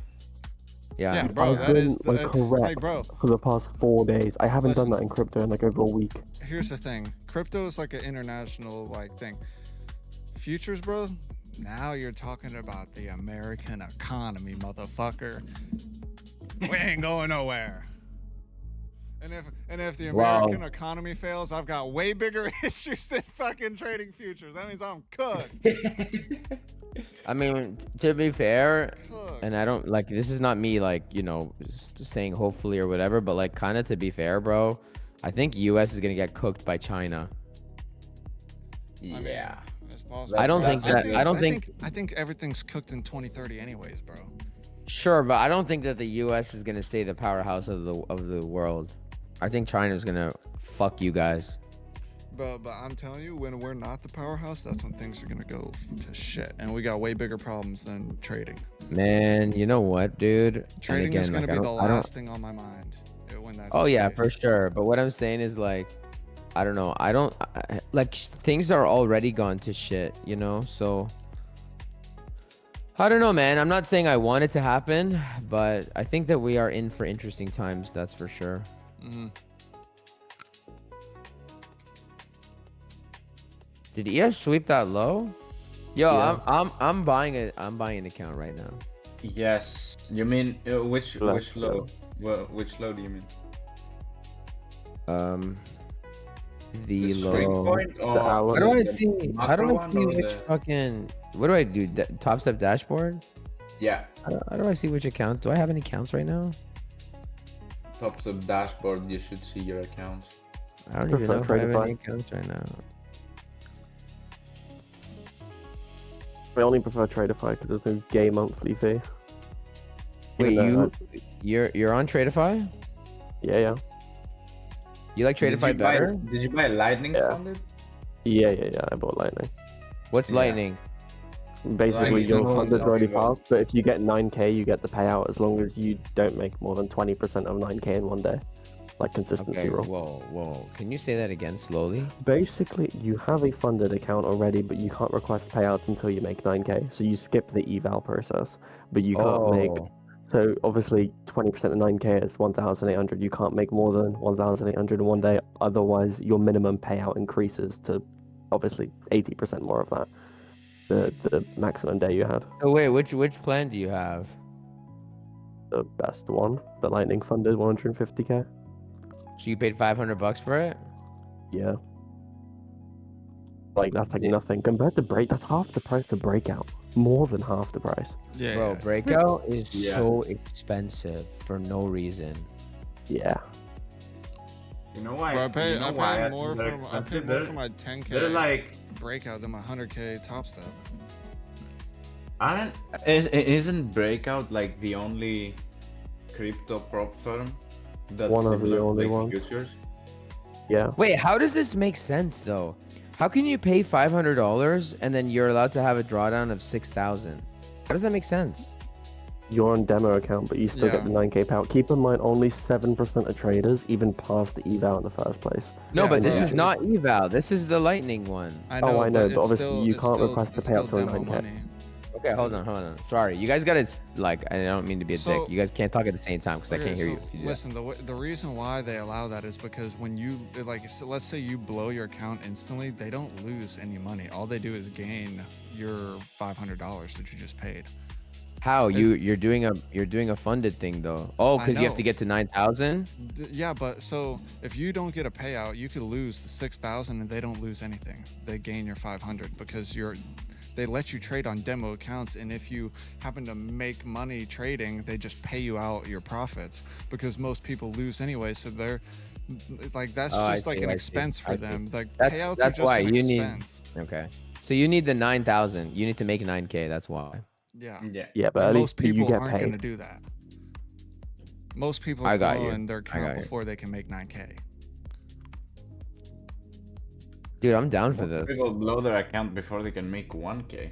Yeah, Yeah, bro, I've that is been like correct like, bro. for the past 4 days. I haven't Listen. done that in crypto in like over a week. Here's the thing. Crypto is like an international like thing. Futures, bro. Now you're talking about the American economy, motherfucker. We ain't going nowhere. And if the Wow. American economy fails, I've got way bigger issues than fucking trading futures. That means I'm cooked. I mean, to be fair, Cooked. and I don't like, this is not me like, just saying hopefully or whatever, but like kind of to be fair, bro, I think US is gonna get cooked by China. I mean, it's possible. I don't think that- I don't think- I think everything's cooked in 2030 anyways, bro. Sure, but I don't think that the US is gonna stay the powerhouse of the world. I think China's gonna fuck you guys. But I'm telling you, when we're not the powerhouse, that's when things are gonna go to shit, and we got way bigger problems than trading. Man, you know what, dude? And Trading is again, gonna like, be the I don't- last thing on my mind when that's. Oh the yeah, case. for sure. But what I'm saying is like, I don't know. Like things are already gone to shit, so I don't know, man. I'm not saying I want it to happen, but I think that we are in for interesting times, that's for sure. Mhm. Did ES sweep that low? Yo, Yeah. I'm buying an account right now. Yes. You mean which Let's low? Well, which low do you mean? The string low. point or hour. How do I the see? How macro do I one see or which the- fucking? What do I do? Top step dashboard? Yeah, How do I see which account? Do I have any accounts right now? top of dashboard. You should see your accounts. I don't even Prefer know if I have Tradify. any accounts right now. I only prefer Tradify because there's no gay monthly fee. Wait, Even though you're on Tradify? Yeah. You like Did Tradify you buy- better? Did you buy Lightning Yeah. funded? Yeah. I bought Lightning. What's Yeah. Lightning? Basically, Lightning your still funded not really even- fast, but if you get 9k, you get the payout as long as you don't make more than 20% of 9k in one day. Like consistency Okay, rule. whoa. Can you say that again slowly? Basically, you have a funded account already, but you can't request payouts until you make 9k. So you skip the eval process, but you can't make. Oh, So obviously, 20% of 9k is 1,800. You can't make more than 1,800 in one day. Otherwise, your minimum payout increases to obviously 80% more of that. The maximum day you have. so wait, which plan do you have? The best one, the Lightning funded 150k. So you paid $500 for it? Yeah. Like that's like Yeah. nothing compared to break. That's half the price to breakout. More than half the price. Yeah. Bro, yeah. breakout is Yeah. so expensive for no reason. Yeah. You know why? Bro, I pay, you know I why pay I more think they're for I pay expensive? more They're- for my 10k They're like, breakout than my 100k top step. isn't Breakout like the only crypto prop firm that's One of the similar to, only like, ones. futures? Yeah. Wait, how does this make sense though? How can you pay $500 and then you're allowed to have a drawdown of 6,000? How does that make sense? You're on demo account, but you still Yeah. get the 9k payout. Keep in mind, only 7% of traders even pass the eval in the first place. No, Yeah, but this bro. is not eval. This is the Lightning one. I know, but it's obviously still- you it's can't still- request the it's payout still till demo 9K. money. Okay, hold on. Sorry, you guys gotta like. I don't mean to be a So- dick. You guys can't talk at the same time because I Okay, can't hear so you. If you do that. listen, the reason why they allow that is because when you like, so let's say you blow your account instantly, they don't lose any money. All they do is gain your $500 that you just paid. How you're doing a funded thing though? Oh, I because you have to know. get to 9,000. Yeah, but so if you don't get a payout, you could lose the 6,000 and they don't lose anything. They gain your 500 because they let you trade on demo accounts, and if you happen to make money trading, they just pay you out your profits because most people lose anyway. So they're like, that's Oh, I just like see, an I see, expense I for see. them. Like That's payouts are that's just why an you need. expense. Okay, so you need the 9,000. You need to make 9K. That's why. Yeah. Yeah. Yeah, but And at most least you people get aren't going to paid. do that. Most people I got blow you. in their I account got you. before they can make 9K. Dude, I'm down for Most this. people blow their account before they can make 1K.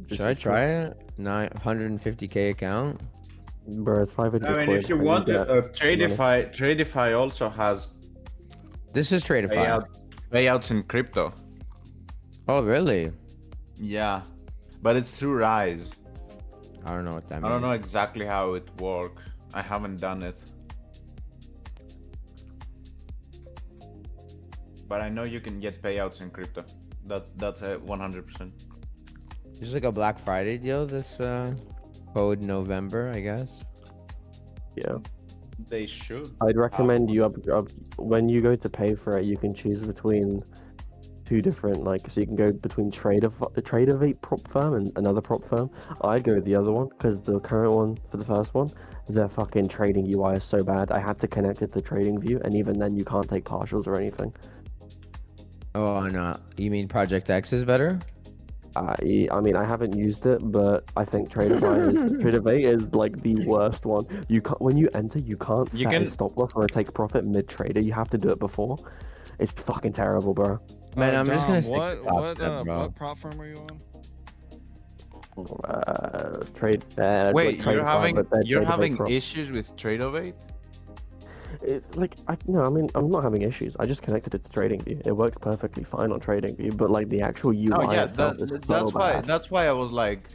Should I try it? 950K account. Bro, it's 500 I mean, quid if you and want get to, money. Tradeify also has This is Tradeify. payouts in crypto. Oh, really? Yeah, but it's through Rise. I don't know what that means. I don't know exactly how it works. I haven't done it. But I know you can get payouts in crypto. That's a 100%. There's like a Black Friday deal this code November, I guess. Yeah. They should. I'd recommend you when you go to pay for it, you can choose between two different, like, so you can go between Tradeovate prop firm and another prop firm. I'd go with the other one because the current one for the first one, their fucking trading UI is so bad. I had to connect it to TradingView, and even then you can't take partials or anything. Oh no, you mean Project X is better? I mean, I haven't used it, but I think Tradeovate is like the worst one. You can't, when you enter, you can't set a stop loss or a take profit mid trader. You have to do it before. It's fucking terrible, bro. Man, I'm just Dom, gonna stick what to Top Step, bro. what prop firm are you on? Trade. Wait, like you're Tradeify, having but they're you're Tradeovate having prop. issues with Tradeovate? It's like no, I mean I'm not having issues. I just connected it to TradingView. It works perfectly fine on TradingView, but like the actual UI Oh yeah, itself is that's so why bad. that's why I was like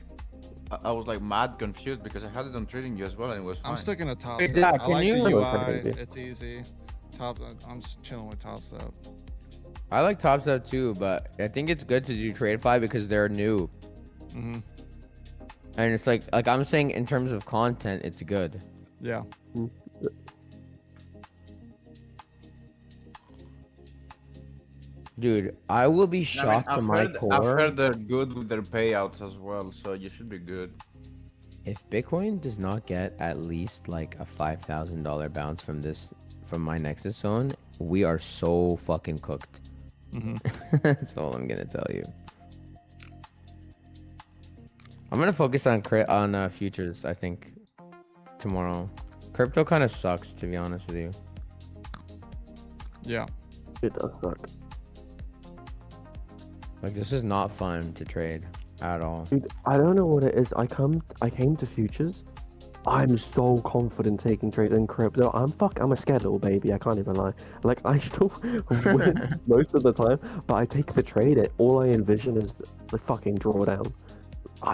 mad confused because I had it on TradingView as well and it was fine. I'm sticking to Top Wait, Step. Dak, I can like you- the I know UI. TradingView. It's easy. I'm chilling with Top Step. I like Top Step too, but I think it's good to do Tradeify because they're new. Mm-hmm. And it's like I'm saying in terms of content, it's good. Yeah. Dude, I will be I mean, shocked to my I've core heard they're good with their payouts as well, so you should be good. if Bitcoin does not get at least like a $5,000 bounce from my Nexus zone. We are so fucking cooked. Mm-hmm. That's all I'm gonna tell you. I'm gonna focus on futures. I think tomorrow. Crypto kind of sucks, to be honest with you. Yeah. It does suck. Like this is not fun to trade at all. Dude, I don't know what it is. I came to futures. I'm so confident taking trades in crypto. I'm a scared little baby. I can't even lie. Like I still win most of the time, but I take the trade. All I envision is the fucking drawdown.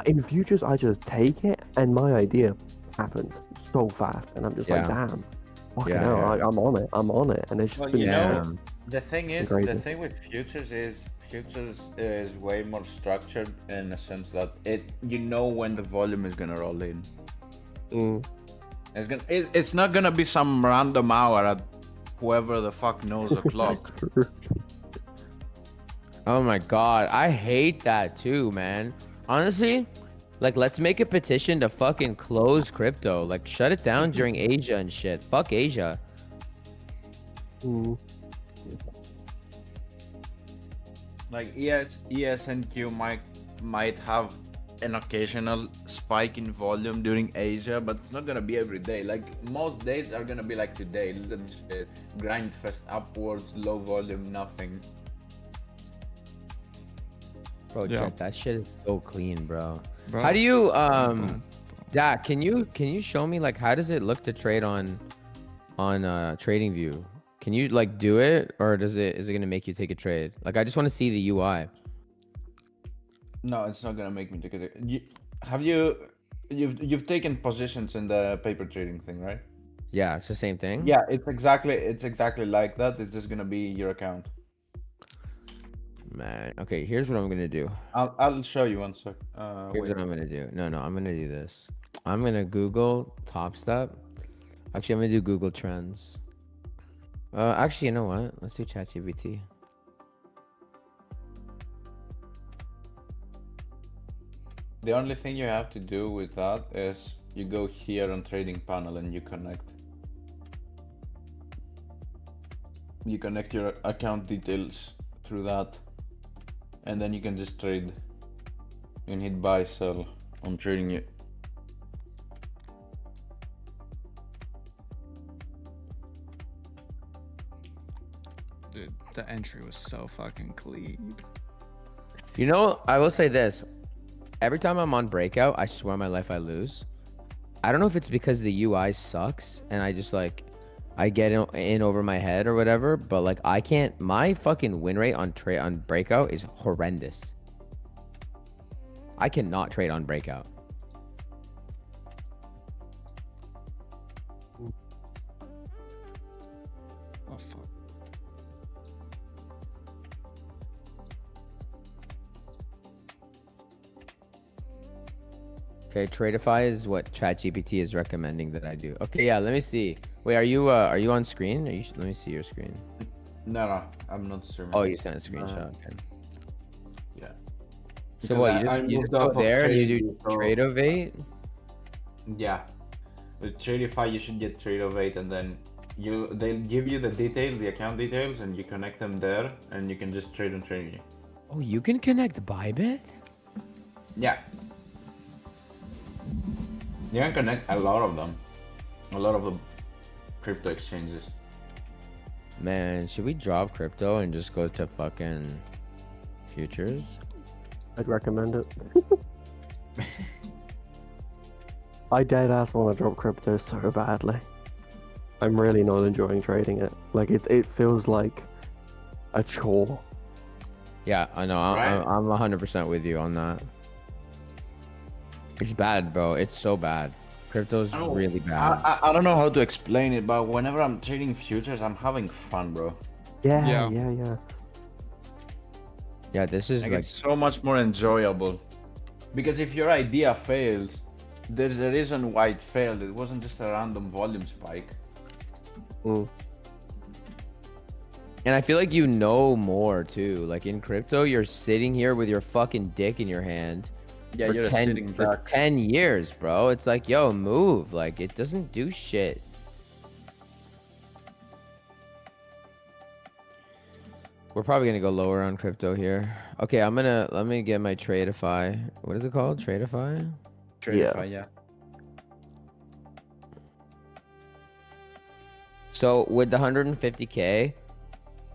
In futures, I just take it, and my idea happens so fast, and I'm just like, Yeah. damn, fucking Yeah, hell, yeah. I'm on it, and it's just Well, been you know, Damn. the thing is, Crazy. the thing with futures is way more structured in the sense that you know when the volume is gonna roll in. Mm. It's not gonna be some random hour at whoever the fuck knows the clock. Oh my god, I hate that too, man. Honestly, like let's make a petition to fucking close crypto. Like shut it down during Asia and shit. Fuck Asia. Mm. Like ESNQ might have an occasional spike in volume during Asia, but it's not gonna be every day. Like most days are gonna be like today, little shit, grind fest upwards, low volume, nothing. Bro, Yeah. Jet, that shit is so clean, bro. Bro. How do you Dak, can you show me like how does it look to trade on TradingView? Can you like do it or is it gonna make you take a trade? Like I just want to see the UI. No, it's not gonna make me take it. You've taken positions in the paper trading thing, right? Yeah, it's the same thing. Yeah, it's exactly like that. It's just gonna be your account. Man. Okay, here's what I'm gonna do. I'll show you one sec. Here's Wait. what I'm gonna do. No, I'm gonna do this. I'm gonna Google Top Step. Actually, I'm gonna do Google Trends. Actually, you know what? Let's do ChatGPT. The only thing you have to do with that is you go here on trading panel and you connect. You connect your account details through that, and then you can just trade and hit buy sell on trading it. Dude, the entry was so fucking clean. You know, I will say this. Every time I'm on breakout, I swear my life I lose. I don't know if it's because the UI sucks and I just like I get in over my head or whatever, but like I can't. My fucking win rate on breakout is horrendous. I cannot trade on breakout. Oh fuck. Okay, Tradeify is what ChatGPT is recommending that I do. Okay, yeah, let me see. Wait, are you on screen? Let me see your screen. No, I'm not streaming. Oh, you sent a screenshot. Okay. Yeah. So what? You just go there and you do Tradeovate? Yeah. With Tradeify, you should get Tradeovate, and then they'll give you the details, the account details, and you connect them there, and you can just trade on trading. Oh, you can connect Bybit? Yeah. You can connect a lot of them. A lot of the crypto exchanges. Man, should we drop crypto and just go to fucking futures? I'd recommend it. I dead ass want to drop crypto so badly. I'm really not enjoying trading it. Like it feels like a chore. Yeah, I know. Right. I'm 100% with you on that. It's bad, bro. It's so bad. Crypto's really bad. I don't know how to explain it, but whenever I'm trading futures, I'm having fun, bro. Yeah. Yeah, this is Like, like it's so much more enjoyable. Because if your idea fails, there's a reason why it failed. It wasn't just a random volume spike. Mm. And I feel like you know more too. Like in crypto, you're sitting here with your fucking dick in your hand. Yeah, for you're 10, sitting for back. 10 years, bro. It's like, yo, move. Like it doesn't do shit. We're probably gonna go lower on crypto here. Okay, let me get my Tradeify. What is it called? Tradeify? Tradeify, yeah. So with the 150K,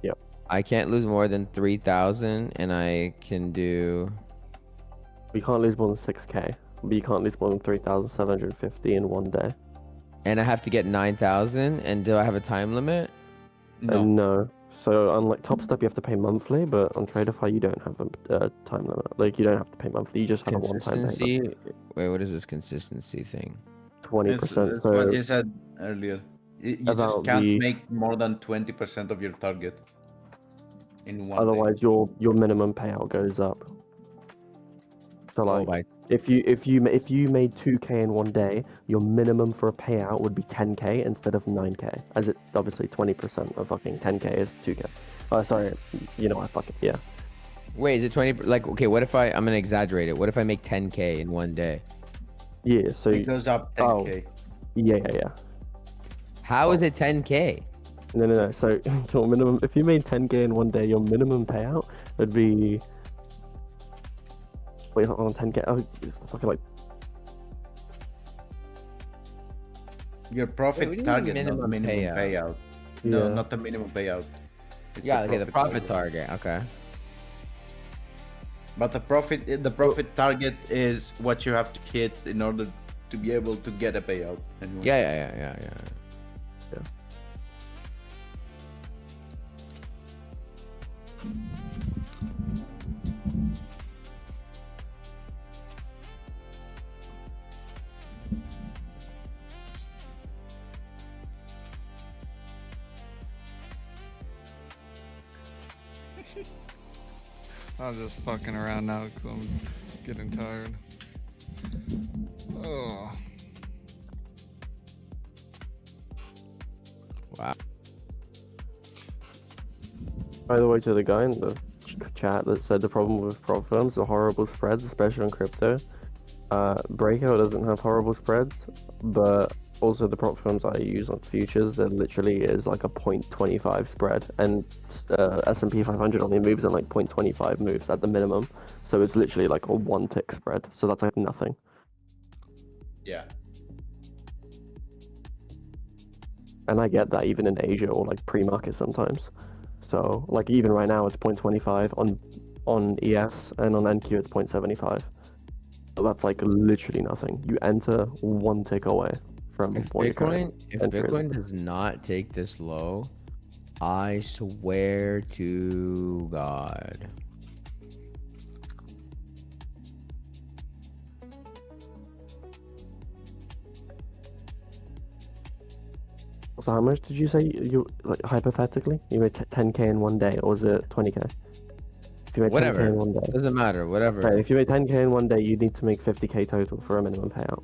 Yep. I can't lose more than 3,000 and I can do You can't lose more than 6k, but you can't lose more than 3,750 in one day. and I have to get 9,000 and do I have a time limit? No. No. So unlike Top Step, you have to pay monthly, but on Tradeify, you don't have a time limit. Like you don't have to pay monthly. You just have a one-time payment. Consistency. Wait, what is this consistency thing? 20%. It's So what he said earlier. You just About can't the- make more than 20% of your target in one day. otherwise, your minimum payout goes up. So Oh, like, by if you made 2k in one day, your minimum for a payout would be 10k instead of 9k, as it's obviously 20% of fucking 10k is 2k. Oh, sorry, you know I fucking yeah. Wait, is it 20? Like, okay, what if I'm gonna exaggerate it. What if I make 10K in one day? Yeah. So It goes up 10k. yeah. How is it 10K? No. So your minimum, if you made 10k in one day, your minimum payout would be. Wait, hold on, 10k. Oh, it's fucking like. Your profit what do you mean target, not minimum minimum payout? payout. No, Yeah. not the minimum payout. It's Yeah, okay, the profit target. Okay. But the profit target is what you have to hit in order to be able to get a payout. Anyway. Yeah. I'm just fucking around now because I'm getting tired. Oh. Wow. By the way, to the guy in the chat that said the problem with prop firms are horrible spreads, especially on crypto. Breakout doesn't have horrible spreads, but also the prop firms I use on futures, there literally is like a 0.25 spread, and S&P 500 only moves in like 0.25 moves at the minimum, so it's literally like a 1 tick spread, so that's like nothing. Yeah. And I get that even in Asia or like pre-market sometimes. So like even right now it's 0.25 on ES, and on NQ it's 0.75. So that's like literally nothing. You enter 1 tick away from If what Bitcoin, if enters. Bitcoin does not take this low, I swear to God. So how much did you say you like hypothetically you made 10k in 1 day, or was it 20k? If you made 10k Whatever. in 1 day. Doesn't matter. Whatever. Okay, if you made 10k in 1 day, you need to make 50k total for a minimum payout.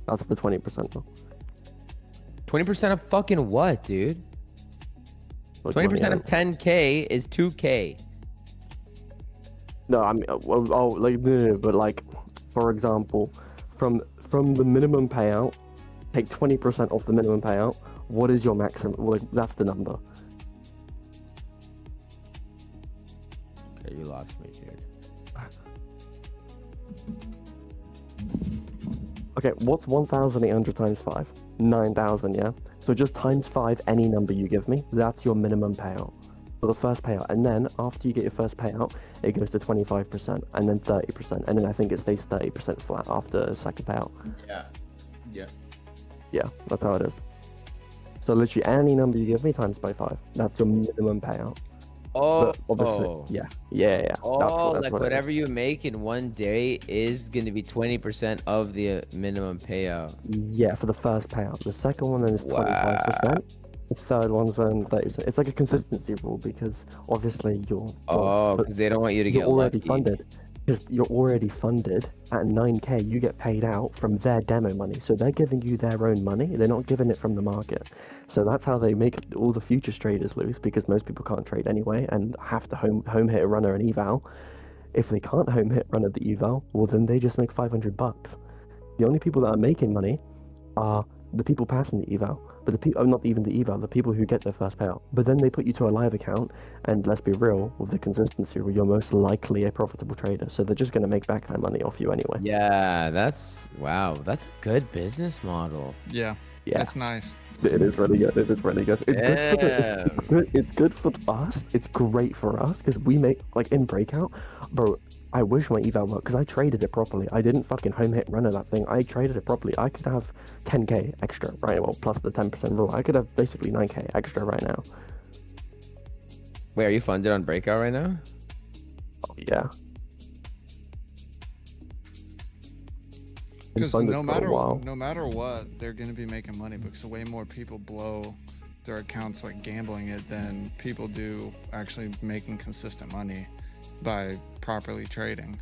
That's the 20% though. 20% of fucking what, dude? Like 20% of money 10K is 2K. No, I mean, like no, but like, for example, from the minimum payout, take 20% off the minimum payout. What is your maximum? Like, that's the number. Okay, you lost me, dude. Okay, what's 1,800 times 5? 9,000, yeah? So just times 5 any number you give me, that's your minimum payout for the first payout. And then after you get your first payout, it goes to 25% and then 30%. And then I think it stays 30% flat after the second payout. Yeah. Yeah. Yeah, that's how it is. So literally any number you give me times by 5, that's your minimum payout. Oh, But obviously, yeah. Oh, That's like what it is. whatever you make in 1 day is going to be 20% of the minimum payout. Yeah, for the first payout. The second one then is 25%. Wow. The third one's then 30%. It's like a consistency rule because obviously Oh, because they don't want you to you're get already lucky. funded. Because you're already funded at 9k, you get paid out from their demo money. So they're giving you their own money. They're not giving it from the market. So that's how they make all the futures traders lose, because most people can't trade anyway and have to home hit a runner and eval. If they can't home hit runner the eval, well then they just make 500 bucks. The only people that are making money are the people passing the eval, but the people, not even the eval, the people who get their first payout. But then they put you to a live account, and let's be real, with the consistency, you're most likely a profitable trader. So they're just going to make back that money off you anyway. Yeah, wow. That's a good business model. Yeah. Yeah. That's nice. It is really good. It is really good. It's Damn. good. It's good for us. It's great for us because we make like in breakout, bro. I wish my eval worked because I traded it properly. I didn't fucking home hit runner that thing. I traded it properly. I could have 10k extra right. Well, plus the 10% rule. I could have basically 9k extra right now. Wait, are you funded on breakout right now? Oh, yeah. Been Because funded no for a while. matter what, they're gonna be making money because way more people blow their accounts like gambling it than people do actually making consistent money by properly trading.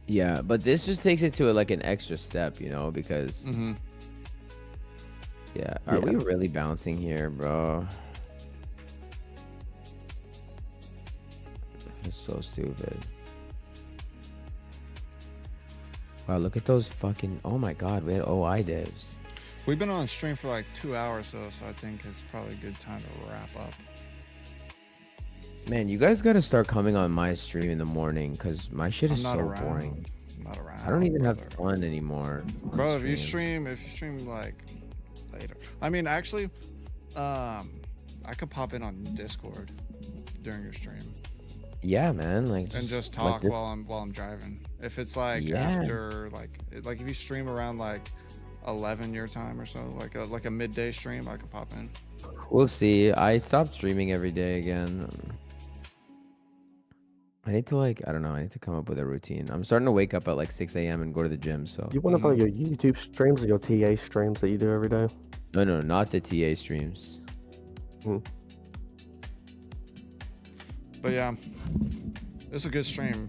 Yeah, but this just takes it to like an extra step, you know, because Mm-hmm. yeah, are Yeah. we really bouncing here, bro? It's so stupid. Wow, look at those fucking, oh my god, we had OI divs. We've been on stream for like 2 hours though, so I think it's probably a good time to wrap up. Man, you guys gotta start coming on my stream in the morning because my shit I'm is not so around. boring. I'm not around. I don't even have brother. fun anymore. on Bro, if you stream like later. I mean, actually, I could pop in on Discord during your stream Yeah, man, like and just like talk this- while I'm driving. If it's like Yeah. after like if you stream around like 11 your time or so, like a midday stream, I could pop in. We'll see. I stopped streaming every day again. I need to I don't know. I need to come up with a routine. I'm starting to wake up at like 6 a.m. and go to the gym. So You want about your YouTube streams or your TA streams that you do every day? no, not the TA streams. But yeah, It's a good stream.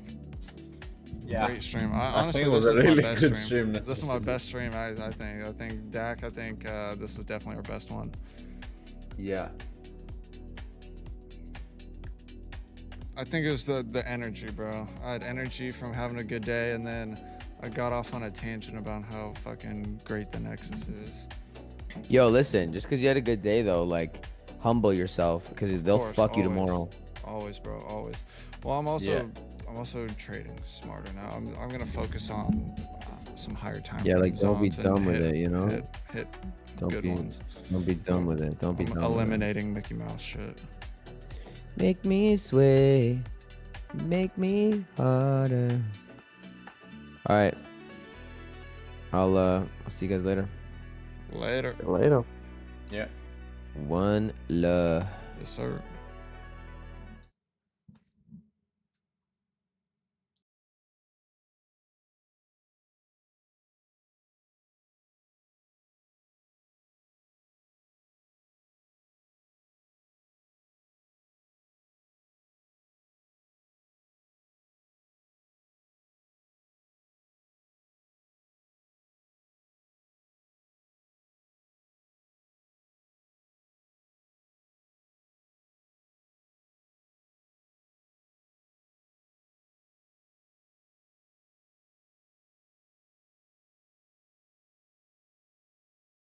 Yeah. Great stream. I Honestly, think it was this a was really my best good stream. stream. This is my best stream. I think. I think Dak. I think this is definitely our best one. Yeah. I think it was the energy, bro. I had energy from having a good day, and then I got off on a tangent about how fucking great the Nexus is. Yo, listen, just because you had a good day though, like humble yourself because they'll course, fuck you always. tomorrow. Always, bro. Always. Well, I'm also trading smarter now. I'm gonna focus on some higher time. Yeah, frame like don't be zones and dumb with hit- it, you know. Hit Don't good be ones. don't be dumb with it. Don't be I'm dumb. with it. eliminating Mickey Mouse shit. Make me sway, make me harder. All right, I'll see you guys later. Later. Later. Yeah. One love. Yes, sir.